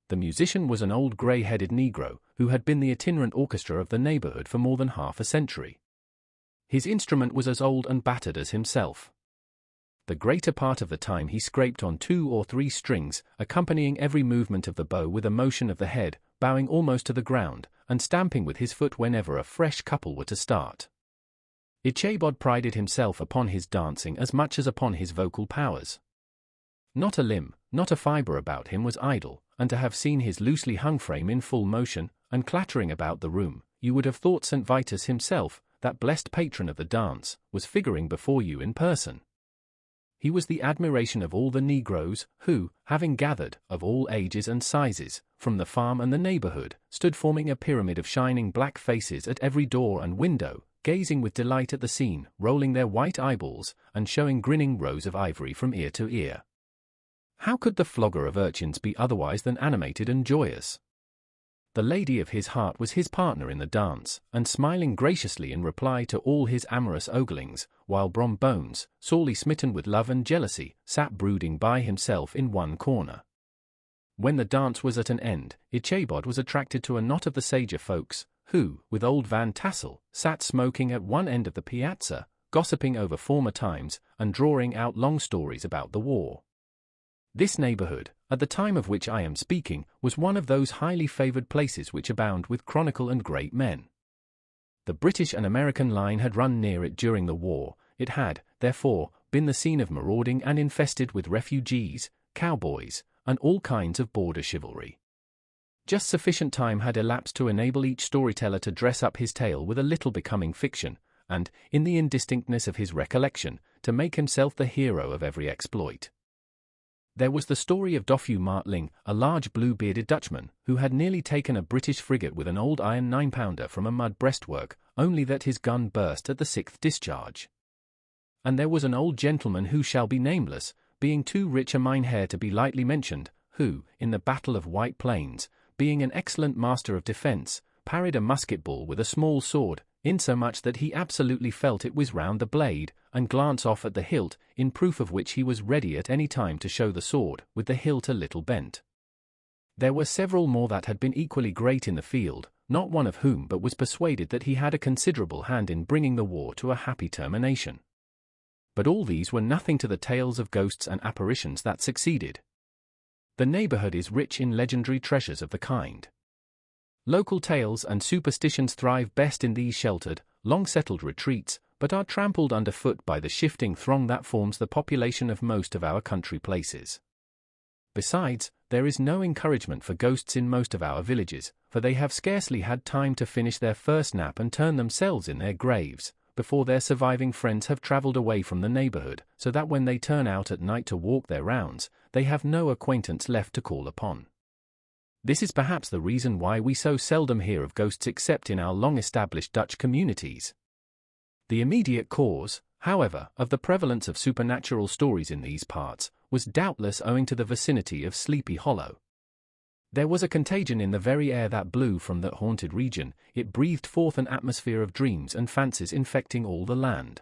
The musician was an old grey-headed Negro, who had been the itinerant orchestra of the neighborhood for more than half a century. His instrument was as old and battered as himself. The greater part of the time he scraped on 2 or 3 strings, accompanying every movement of the bow with a motion of the head, bowing almost to the ground, and stamping with his foot whenever a fresh couple were to start. Ichabod prided himself upon his dancing as much as upon his vocal powers. Not a limb, not a fibre about him was idle, and to have seen his loosely hung frame in full motion, and clattering about the room, you would have thought St. Vitus himself, that blessed patron of the dance, was figuring before you in person. He was the admiration of all the Negroes, who, having gathered, of all ages and sizes, from the farm and the neighborhood, stood forming a pyramid of shining black faces at every door and window, gazing with delight at the scene, rolling their white eyeballs, and showing grinning rows of ivory from ear to ear. How could the flogger of urchins be otherwise than animated and joyous? The lady of his heart was his partner in the dance, and smiling graciously in reply to all his amorous oglings, while Brom Bones, sorely smitten with love and jealousy, sat brooding by himself in one corner. When the dance was at an end, Ichabod was attracted to a knot of the sager folks, who, with old Van Tassel, sat smoking at one end of the piazza, gossiping over former times, and drawing out long stories about the war. This neighborhood, at the time of which I am speaking, was one of those highly favored places which abound with chronicle and great men. The British and American line had run near it during the war. It had, therefore, been the scene of marauding and infested with refugees, cowboys, and all kinds of border chivalry. Just sufficient time had elapsed to enable each storyteller to dress up his tale with a little becoming fiction, and, in the indistinctness of his recollection, to make himself the hero of every exploit. There was the story of Dofue Martling, a large blue-bearded Dutchman, who had nearly taken a British frigate with an old iron 9-pounder from a mud breastwork, only that his gun burst at the 6th discharge. And there was an old gentleman who shall be nameless, being too rich a mynheer to be lightly mentioned, who, in the Battle of White Plains, being an excellent master of defence, parried a musket ball with a small sword, insomuch that he absolutely felt it whiz round the blade, and glance off at the hilt, in proof of which he was ready at any time to show the sword, with the hilt a little bent. There were several more that had been equally great in the field, not one of whom but was persuaded that he had a considerable hand in bringing the war to a happy termination. But all these were nothing to the tales of ghosts and apparitions that succeeded. The neighborhood is rich in legendary treasures of the kind. Local tales and superstitions thrive best in these sheltered, long-settled retreats, but are trampled underfoot by the shifting throng that forms the population of most of our country places. Besides, there is no encouragement for ghosts in most of our villages, for they have scarcely had time to finish their first nap and turn themselves in their graves, before their surviving friends have travelled away from the neighborhood, so that when they turn out at night to walk their rounds, they have no acquaintance left to call upon. This is perhaps the reason why we so seldom hear of ghosts except in our long-established Dutch communities. The immediate cause, however, of the prevalence of supernatural stories in these parts, was doubtless owing to the vicinity of Sleepy Hollow. There was a contagion in the very air that blew from that haunted region. It breathed forth an atmosphere of dreams and fancies infecting all the land.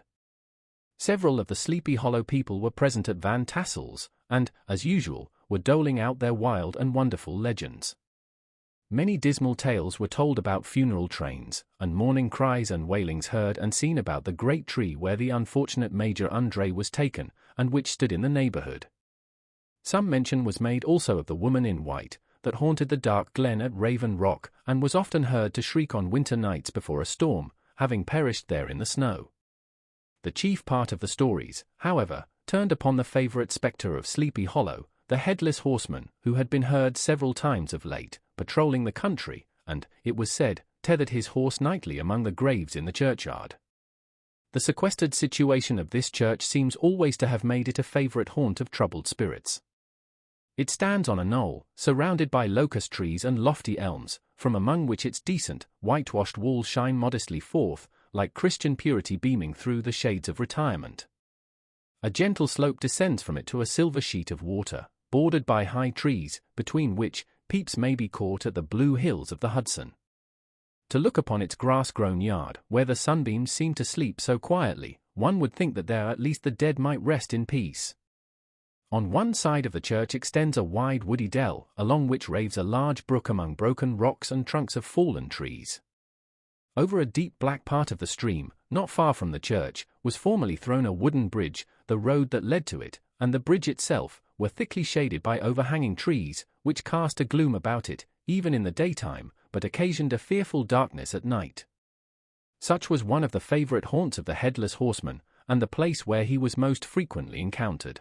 Several of the Sleepy Hollow people were present at Van Tassel's, and, as usual, were doling out their wild and wonderful legends. Many dismal tales were told about funeral trains, and mourning cries and wailings heard and seen about the great tree where the unfortunate Major Andre was taken, and which stood in the neighborhood. Some mention was made also of the woman in white, that haunted the dark glen at Raven Rock, and was often heard to shriek on winter nights before a storm, having perished there in the snow. The chief part of the stories, however, turned upon the favorite spectre of Sleepy Hollow, the Headless Horseman, who had been heard several times of late, patrolling the country, and, it was said, tethered his horse nightly among the graves in the churchyard. The sequestered situation of this church seems always to have made it a favorite haunt of troubled spirits. It stands on a knoll, surrounded by locust trees and lofty elms, from among which its decent, whitewashed walls shine modestly forth, like Christian purity beaming through the shades of retirement. A gentle slope descends from it to a silver sheet of water, bordered by high trees, between which peeps may be caught at the blue hills of the Hudson. To look upon its grass-grown yard, where the sunbeams seem to sleep so quietly, one would think that there at least the dead might rest in peace. On one side of the church extends a wide woody dell, along which raves a large brook among broken rocks and trunks of fallen trees. Over a deep black part of the stream, not far from the church, was formerly thrown a wooden bridge. The road that led to it, and the bridge itself, were thickly shaded by overhanging trees, which cast a gloom about it, even in the daytime, but occasioned a fearful darkness at night. Such was one of the favorite haunts of the Headless Horseman, and the place where he was most frequently encountered.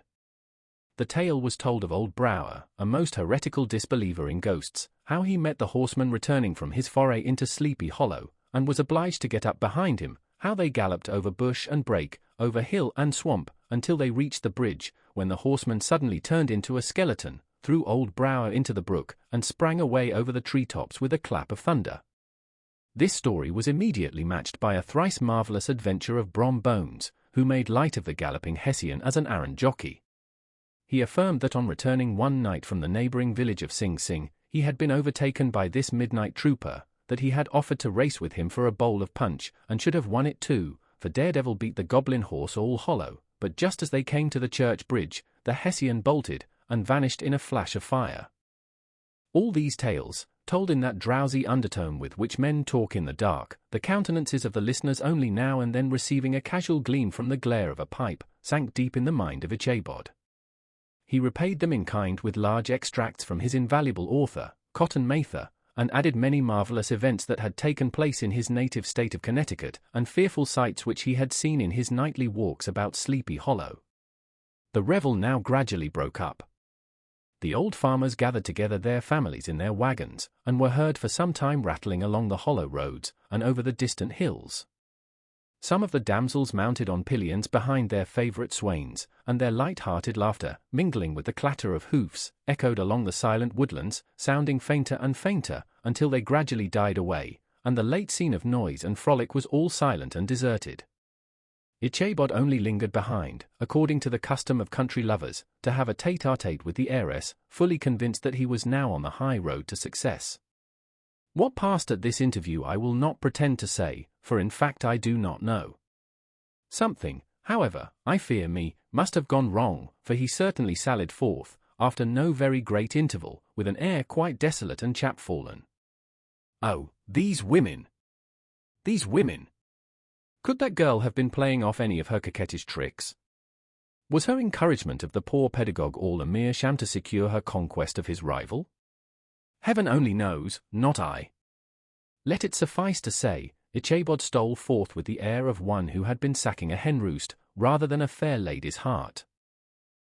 The tale was told of old Brower, a most heretical disbeliever in ghosts, how he met the horseman returning from his foray into Sleepy Hollow, and was obliged to get up behind him, how they galloped over bush and brake, over hill and swamp, until they reached the bridge, when the horseman suddenly turned into a skeleton, threw old Brower into the brook, and sprang away over the treetops with a clap of thunder. This story was immediately matched by a thrice marvellous adventure of Brom Bones, who made light of the galloping Hessian as an errand jockey. He affirmed that on returning one night from the neighbouring village of Sing Sing, he had been overtaken by this midnight trooper, that he had offered to race with him for a bowl of punch, and should have won it too, for Daredevil beat the goblin horse all hollow, but just as they came to the church bridge, the Hessian bolted, and vanished in a flash of fire. All these tales, told in that drowsy undertone with which men talk in the dark, the countenances of the listeners only now and then receiving a casual gleam from the glare of a pipe, sank deep in the mind of Ichabod. He repaid them in kind with large extracts from his invaluable author, Cotton Mather, and added many marvellous events that had taken place in his native state of Connecticut, and fearful sights which he had seen in his nightly walks about Sleepy Hollow. The revel now gradually broke up. The old farmers gathered together their families in their wagons, and were heard for some time rattling along the hollow roads, and over the distant hills. Some of the damsels mounted on pillions behind their favourite swains, and their light-hearted laughter, mingling with the clatter of hoofs, echoed along the silent woodlands, sounding fainter and fainter, until they gradually died away, and the late scene of noise and frolic was all silent and deserted. Ichabod only lingered behind, according to the custom of country lovers, to have a tete-a-tete with the heiress, fully convinced that he was now on the high road to success. What passed at this interview I will not pretend to say, for in fact I do not know. Something, however, I fear me, must have gone wrong, for he certainly sallied forth, after no very great interval, with an air quite desolate and chapfallen. Oh, these women! These women! Could that girl have been playing off any of her coquettish tricks? Was her encouragement of the poor pedagogue all a mere sham to secure her conquest of his rival? Heaven only knows, not I. Let it suffice to say, Ichabod stole forth with the air of one who had been sacking a hen-roost, rather than a fair lady's heart.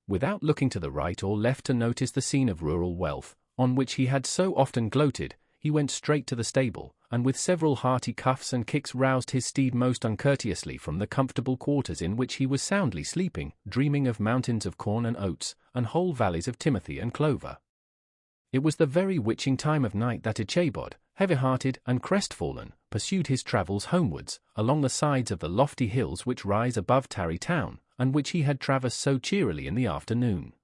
Without looking to the right or left to notice the scene of rural wealth, on which he had so often gloated, he went straight to the stable, and with several hearty cuffs and kicks roused his steed most uncourteously from the comfortable quarters in which he was soundly sleeping, dreaming of mountains of corn and oats, and whole valleys of timothy and clover. It was the very witching time of night that Ichabod, heavy-hearted and crestfallen, pursued his travels homewards, along the sides of the lofty hills which rise above Tarry Town, and which he had traversed so cheerily in the afternoon.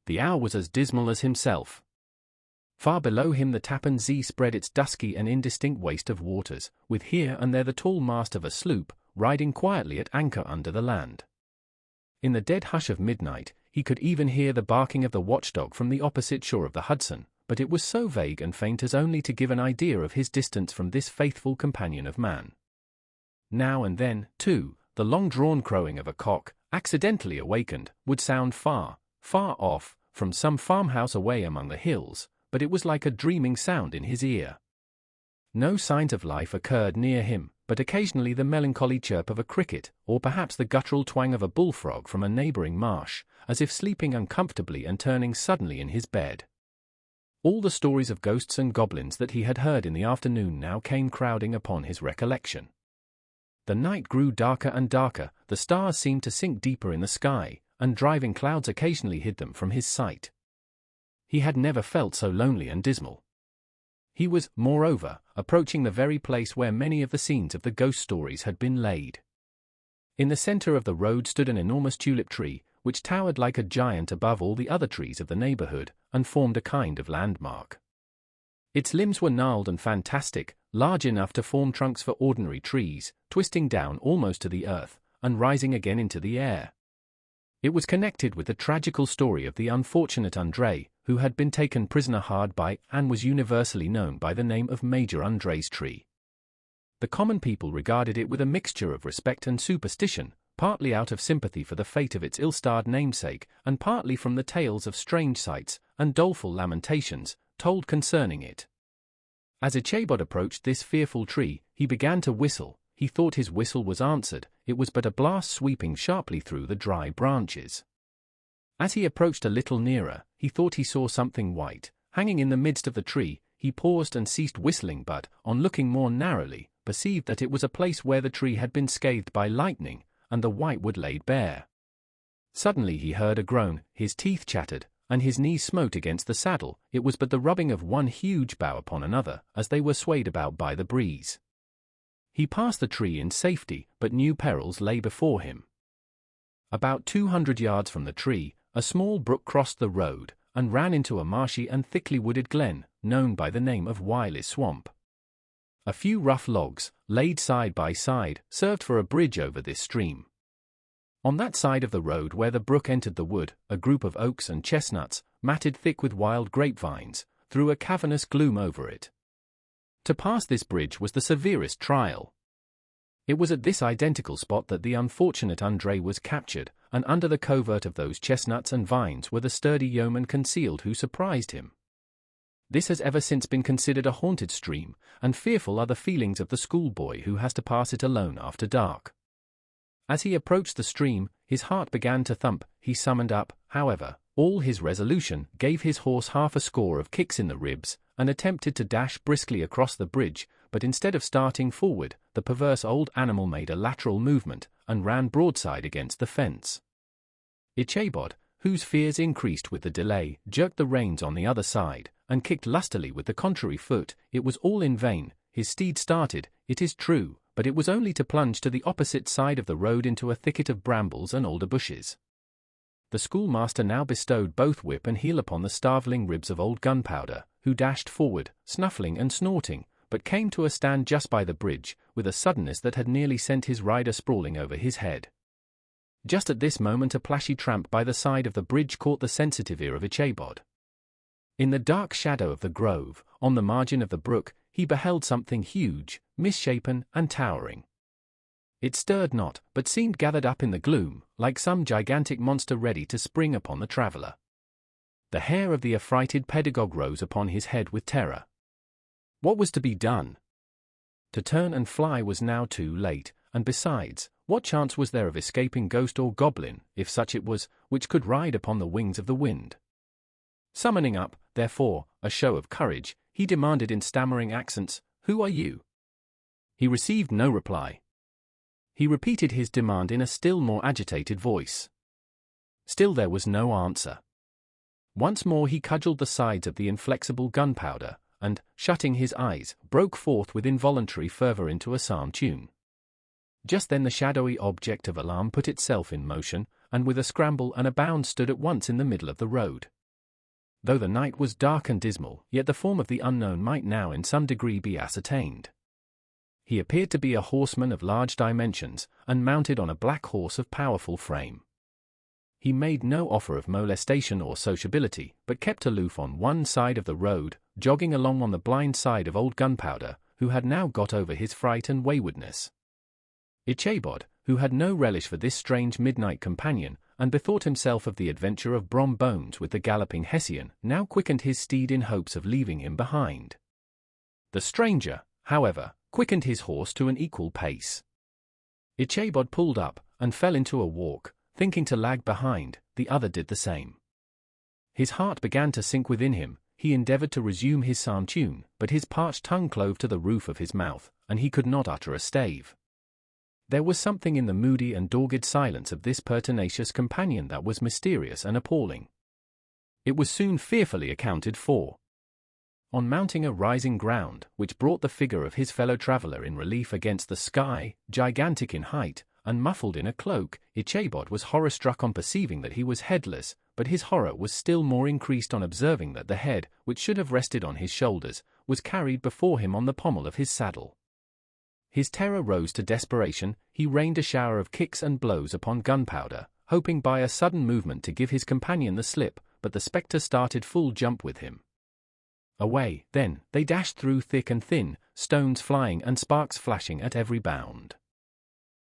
The hour was as dismal as himself. Far below him the Tappan Zee spread its dusky and indistinct waste of waters, with here and there the tall mast of a sloop, riding quietly at anchor under the land. In the dead hush of midnight, he could even hear the barking of the watchdog from the opposite shore of the Hudson, but it was so vague and faint as only to give an idea of his distance from this faithful companion of man. Now and then, too, the long-drawn crowing of a cock, accidentally awakened, would sound far, far off, from some farmhouse away among the hills, but it was like a dreaming sound in his ear. No signs of life occurred near him, but occasionally the melancholy chirp of a cricket, or perhaps the guttural twang of a bullfrog from a neighboring marsh, as if sleeping uncomfortably and turning suddenly in his bed. All the stories of ghosts and goblins that he had heard in the afternoon now came crowding upon his recollection. The night grew darker and darker, the stars seemed to sink deeper in the sky, and driving clouds occasionally hid them from his sight. He had never felt so lonely and dismal. He was, moreover, approaching the very place where many of the scenes of the ghost stories had been laid. In the center of the road stood an enormous tulip tree, which towered like a giant above all the other trees of the neighborhood, and formed a kind of landmark. Its limbs were gnarled and fantastic, large enough to form trunks for ordinary trees, twisting down almost to the earth, and rising again into the air. It was connected with the tragical story of the unfortunate André, who had been taken prisoner hard by and was universally known by the name of Major André's tree. The common people regarded it with a mixture of respect and superstition, partly out of sympathy for the fate of its ill-starred namesake, and partly from the tales of strange sights and doleful lamentations told concerning it. As Ichabod approached this fearful tree, he began to whistle. He thought his whistle was answered, it was but a blast sweeping sharply through the dry branches. As he approached a little nearer, he thought he saw something white, hanging in the midst of the tree. He paused and ceased whistling, but, on looking more narrowly, perceived that it was a place where the tree had been scathed by lightning, and the white wood laid bare. Suddenly he heard a groan, his teeth chattered, and his knees smote against the saddle. It was but the rubbing of one huge bough upon another, as they were swayed about by the breeze. He passed the tree in safety, but new perils lay before him. About 200 yards from the tree, a small brook crossed the road, and ran into a marshy and thickly wooded glen, known by the name of Wily's Swamp. A few rough logs, laid side by side, served for a bridge over this stream. On that side of the road where the brook entered the wood, a group of oaks and chestnuts, matted thick with wild grapevines, threw a cavernous gloom over it. To pass this bridge was the severest trial. It was at this identical spot that the unfortunate André was captured, and under the covert of those chestnuts and vines were the sturdy yeomen concealed who surprised him. This has ever since been considered a haunted stream, and fearful are the feelings of the schoolboy who has to pass it alone after dark. As he approached the stream, his heart began to thump. He summoned up, however, all his resolution, gave his horse half a score of kicks in the ribs, and attempted to dash briskly across the bridge, but instead of starting forward, the perverse old animal made a lateral movement, and ran broadside against the fence. Ichabod, whose fears increased with the delay, jerked the reins on the other side, and kicked lustily with the contrary foot. It was all in vain. His steed started, it is true, but it was only to plunge to the opposite side of the road into a thicket of brambles and alder bushes. The schoolmaster now bestowed both whip and heel upon the starveling ribs of old Gunpowder, who dashed forward, snuffling and snorting, but came to a stand just by the bridge, with a suddenness that had nearly sent his rider sprawling over his head. Just at this moment a plashy tramp by the side of the bridge caught the sensitive ear of Ichabod. In the dark shadow of the grove, on the margin of the brook, he beheld something huge, misshapen, and towering. It stirred not, but seemed gathered up in the gloom, like some gigantic monster ready to spring upon the traveller. The hair of the affrighted pedagogue rose upon his head with terror. What was to be done? To turn and fly was now too late, and besides, what chance was there of escaping ghost or goblin, if such it was, which could ride upon the wings of the wind? Summoning up, therefore, a show of courage, he demanded in stammering accents, "Who are you?" He received no reply. He repeated his demand in a still more agitated voice. Still there was no answer. Once more he cudgelled the sides of the inflexible Gunpowder, and, shutting his eyes, broke forth with involuntary fervour into a psalm tune. Just then the shadowy object of alarm put itself in motion, and with a scramble and a bound stood at once in the middle of the road. Though the night was dark and dismal, yet the form of the unknown might now in some degree be ascertained. He appeared to be a horseman of large dimensions, and mounted on a black horse of powerful frame. He made no offer of molestation or sociability, but kept aloof on one side of the road, jogging along on the blind side of old Gunpowder, who had now got over his fright and waywardness. Ichabod, who had no relish for this strange midnight companion, and bethought himself of the adventure of Brom Bones with the galloping Hessian, now quickened his steed in hopes of leaving him behind. The stranger, however, quickened his horse to an equal pace. Ichabod pulled up, and fell into a walk, thinking to lag behind. The other did the same. His heart began to sink within him. He endeavored to resume his psalm tune, but his parched tongue clove to the roof of his mouth, and he could not utter a stave. There was something in the moody and dogged silence of this pertinacious companion that was mysterious and appalling. It was soon fearfully accounted for. On mounting a rising ground, which brought the figure of his fellow traveller in relief against the sky, gigantic in height, and muffled in a cloak, Ichabod was horror-struck on perceiving that he was headless, but his horror was still more increased on observing that the head, which should have rested on his shoulders, was carried before him on the pommel of his saddle. His terror rose to desperation. He rained a shower of kicks and blows upon Gunpowder, hoping by a sudden movement to give his companion the slip, but the spectre started full jump with him. Away, then, they dashed through thick and thin, stones flying and sparks flashing at every bound.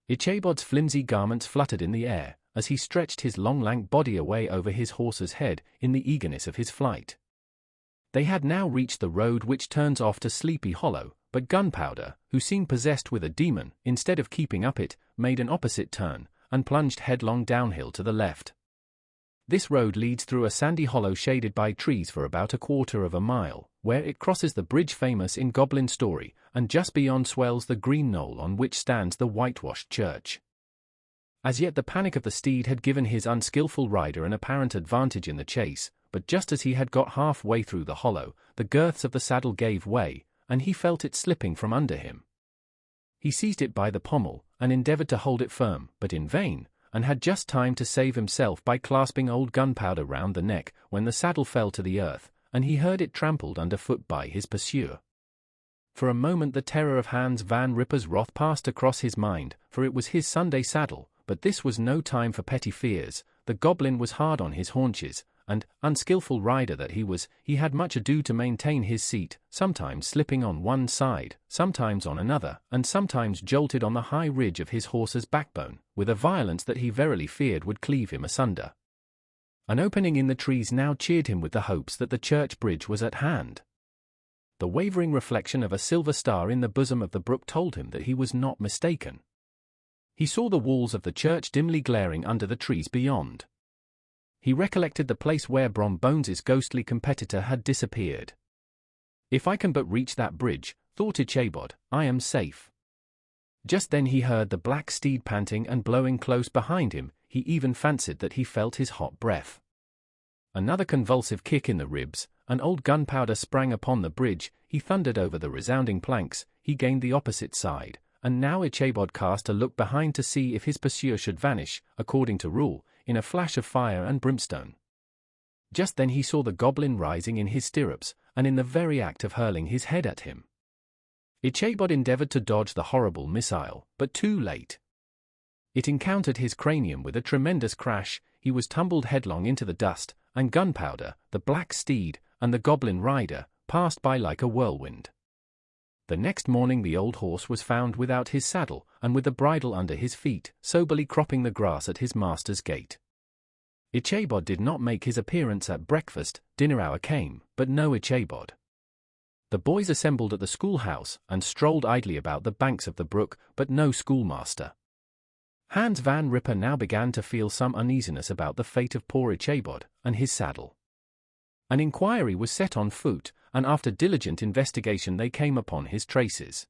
Ichabod's flimsy garments fluttered in the air, as he stretched his long lank body away over his horse's head, in the eagerness of his flight. They had now reached the road which turns off to Sleepy Hollow, but Gunpowder, who seemed possessed with a demon, instead of keeping up it, made an opposite turn, and plunged headlong downhill to the left. This road leads through a sandy hollow shaded by trees for about a quarter of a mile, where it crosses the bridge famous in Goblin story, and just beyond swells the green knoll on which stands the whitewashed church. As yet the panic of the steed had given his unskilful rider an apparent advantage in the chase, but just as he had got half-way through the hollow, the girths of the saddle gave way, and he felt it slipping from under him. He seized it by the pommel, and endeavoured to hold it firm, but in vain, and had just time to save himself by clasping old Gunpowder round the neck, when the saddle fell to the earth, and he heard it trampled underfoot by his pursuer. For a moment the terror of Hans Van Ripper's wrath passed across his mind, for it was his Sunday saddle, but this was no time for petty fears. The goblin was hard on his haunches, and, unskilful rider that he was, he had much ado to maintain his seat, sometimes slipping on one side, sometimes on another, and sometimes jolted on the high ridge of his horse's backbone, with a violence that he verily feared would cleave him asunder. An opening in the trees now cheered him with the hopes that the church bridge was at hand. The wavering reflection of a silver star in the bosom of the brook told him that he was not mistaken. He saw the walls of the church dimly glaring under the trees beyond. He recollected the place where Brom Bones's ghostly competitor had disappeared. "If I can but reach that bridge," thought Ichabod, "I am safe." Just then he heard the black steed panting and blowing close behind him. He even fancied that he felt his hot breath. Another convulsive kick in the ribs, and old Gunpowder sprang upon the bridge. He thundered over the resounding planks. He gained the opposite side, and now Ichabod cast a look behind to see if his pursuer should vanish, according to rule, in a flash of fire and brimstone. Just then he saw the goblin rising in his stirrups, and in the very act of hurling his head at him. Ichabod endeavoured to dodge the horrible missile, but too late. It encountered his cranium with a tremendous crash. He was tumbled headlong into the dust, and Gunpowder, the black steed, and the goblin rider, passed by like a whirlwind. The next morning the old horse was found without his saddle, and with the bridle under his feet, soberly cropping the grass at his master's gate. Ichabod did not make his appearance at breakfast. Dinner hour came, but no Ichabod. The boys assembled at the schoolhouse, and strolled idly about the banks of the brook, but no schoolmaster. Hans Van Ripper now began to feel some uneasiness about the fate of poor Ichabod, and his saddle. An inquiry was set on foot, and after diligent investigation they came upon his traces.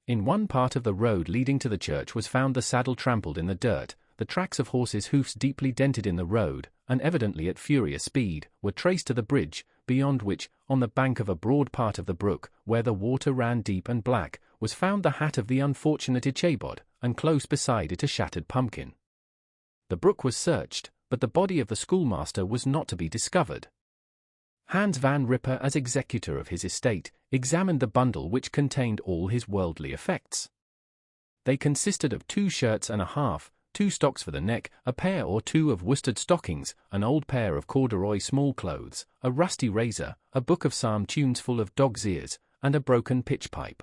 In one part of the road leading to the church was found the saddle trampled in the dirt. The tracks of horses' hoofs deeply dented in the road, and evidently at furious speed, were traced to the bridge, beyond which, on the bank of a broad part of the brook, where the water ran deep and black, was found the hat of the unfortunate Ichabod, and close beside it a shattered pumpkin. The brook was searched, but the body of the schoolmaster was not to be discovered. Hans Van Ripper, as executor of his estate, examined the bundle which contained all his worldly effects. They consisted of 2 shirts and a half, 2 stocks for the neck, a pair or 2 of worsted stockings, an old pair of corduroy small clothes, a rusty razor, a book of psalm tunes full of dog's ears, and a broken pitch pipe.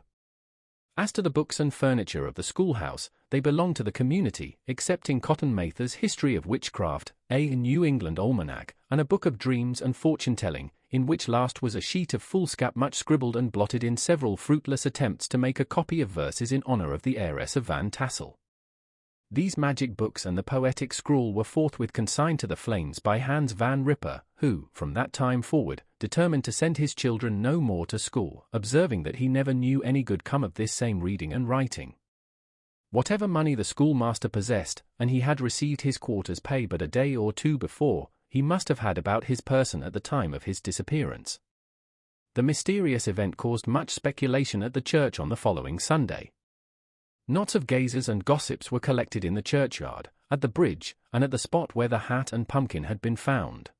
As to the books and furniture of the schoolhouse, they belonged to the community, excepting Cotton Mather's History of Witchcraft, a New England Almanac, and a book of dreams and fortune-telling, in which last was a sheet of foolscap much scribbled and blotted in several fruitless attempts to make a copy of verses in honor of the heiress of Van Tassel. These magic books and the poetic scrawl were forthwith consigned to the flames by Hans Van Ripper, who, from that time forward, determined to send his children no more to school, observing that he never knew any good come of this same reading and writing. Whatever money the schoolmaster possessed, and he had received his quarter's pay but a day or 2 before, he must have had about his person at the time of his disappearance. The mysterious event caused much speculation at the church on the following Sunday. Knots of gazers and gossips were collected in the churchyard, at the bridge, and at the spot where the hat and pumpkin had been found.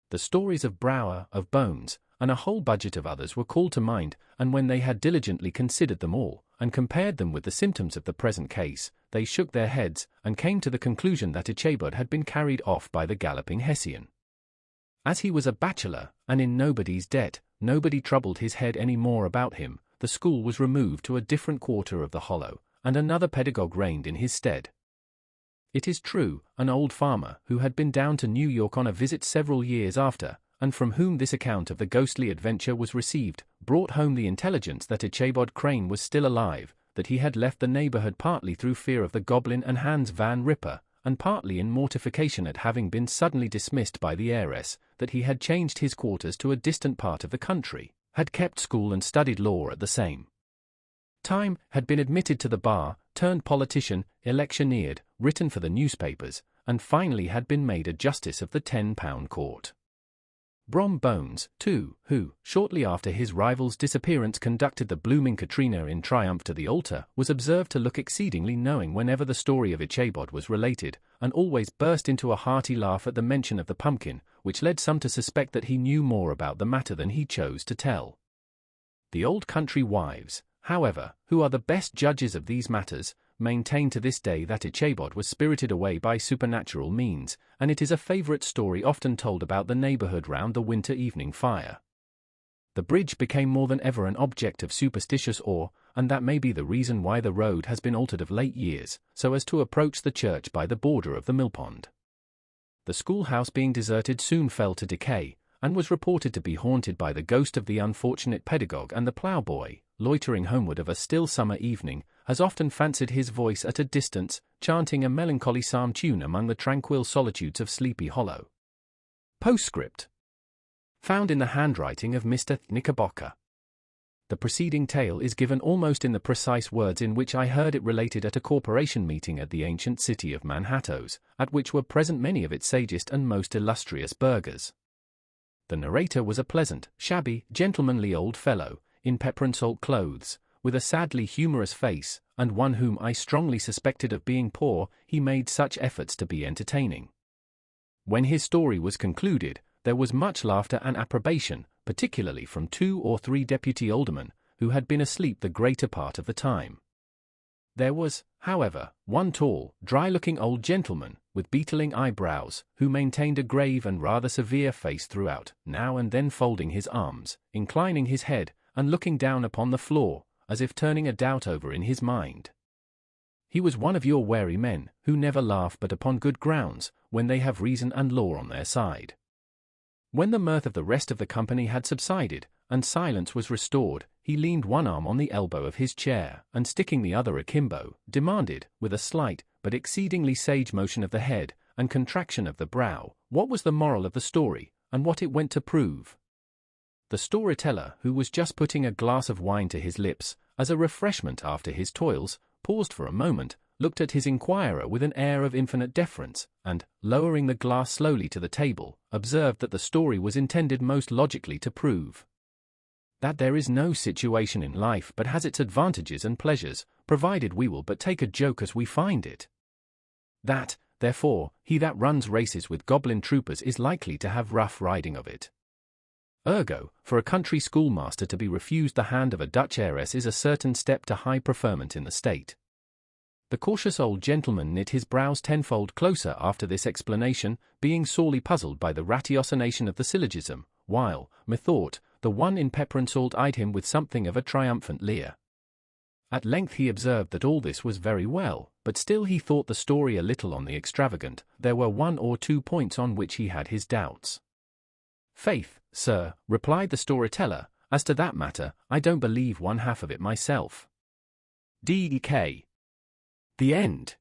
The stories of Brower, of Bones, and a whole budget of others were called to mind, and when they had diligently considered them all, and compared them with the symptoms of the present case, they shook their heads, and came to the conclusion that Ichabod had been carried off by the galloping Hessian. As he was a bachelor, and in nobody's debt, nobody troubled his head any more about him. The school was removed to a different quarter of the hollow, and another pedagogue reigned in his stead. It is true, an old farmer, who had been down to New York on a visit several years after, and from whom this account of the ghostly adventure was received, brought home the intelligence that Ichabod Crane was still alive, that he had left the neighborhood partly through fear of the goblin and Hans Van Ripper, and partly in mortification at having been suddenly dismissed by the heiress, that he had changed his quarters to a distant part of the country, had kept school and studied law at the same time, had been admitted to the bar, turned politician, electioneered, written for the newspapers, and finally had been made a justice of the £10 court. Brom Bones, too, who, shortly after his rival's disappearance conducted the blooming Katrina in triumph to the altar, was observed to look exceedingly knowing whenever the story of Ichabod was related, and always burst into a hearty laugh at the mention of the pumpkin, which led some to suspect that he knew more about the matter than he chose to tell. The old country wives, however, who are the best judges of these matters, maintain to this day that Ichabod was spirited away by supernatural means, and it is a favourite story often told about the neighbourhood round the winter evening fire. The bridge became more than ever an object of superstitious awe, and that may be the reason why the road has been altered of late years, so as to approach the church by the border of the millpond. The schoolhouse being deserted soon fell to decay, and was reported to be haunted by the ghost of the unfortunate pedagogue, and the ploughboy, loitering homeward of a still summer evening, has often fancied his voice at a distance, chanting a melancholy psalm tune among the tranquil solitudes of Sleepy Hollow. Postscript. Found in the handwriting of Mr. Knickerbocker. The preceding tale is given almost in the precise words in which I heard it related at a corporation meeting at the ancient city of Manhattan, at which were present many of its sagest and most illustrious burghers. The narrator was a pleasant, shabby, gentlemanly old fellow, in pepper and salt clothes, with a sadly humorous face, and one whom I strongly suspected of being poor. He made such efforts to be entertaining. When his story was concluded, there was much laughter and approbation, particularly from 2 or 3 deputy aldermen, who had been asleep the greater part of the time. There was, however, one tall, dry-looking old gentleman, with beetling eyebrows, who maintained a grave and rather severe face throughout, now and then folding his arms, inclining his head, and looking down upon the floor, as if turning a doubt over in his mind. He was one of your wary men, who never laugh but upon good grounds, when they have reason and law on their side. When the mirth of the rest of the company had subsided, and silence was restored, he leaned one arm on the elbow of his chair, and sticking the other akimbo, demanded, with a slight, but exceedingly sage motion of the head, and contraction of the brow, what was the moral of the story, and what it went to prove. The storyteller, who was just putting a glass of wine to his lips, as a refreshment after his toils, paused for a moment, looked at his inquirer with an air of infinite deference, and, lowering the glass slowly to the table, observed that the story was intended most logically to prove that there is no situation in life but has its advantages and pleasures, provided we will but take a joke as we find it. That, therefore, he that runs races with goblin troopers is likely to have rough riding of it. Ergo, for a country schoolmaster to be refused the hand of a Dutch heiress is a certain step to high preferment in the state. The cautious old gentleman knit his brows tenfold closer after this explanation, being sorely puzzled by the ratiocination of the syllogism, while, methought, the one in pepper and salt eyed him with something of a triumphant leer. At length he observed that all this was very well, but still he thought the story a little on the extravagant. There were 1 or 2 points on which he had his doubts. "Faith, sir," replied the storyteller, "as to that matter, I don't believe one half of it myself." D.K. The end.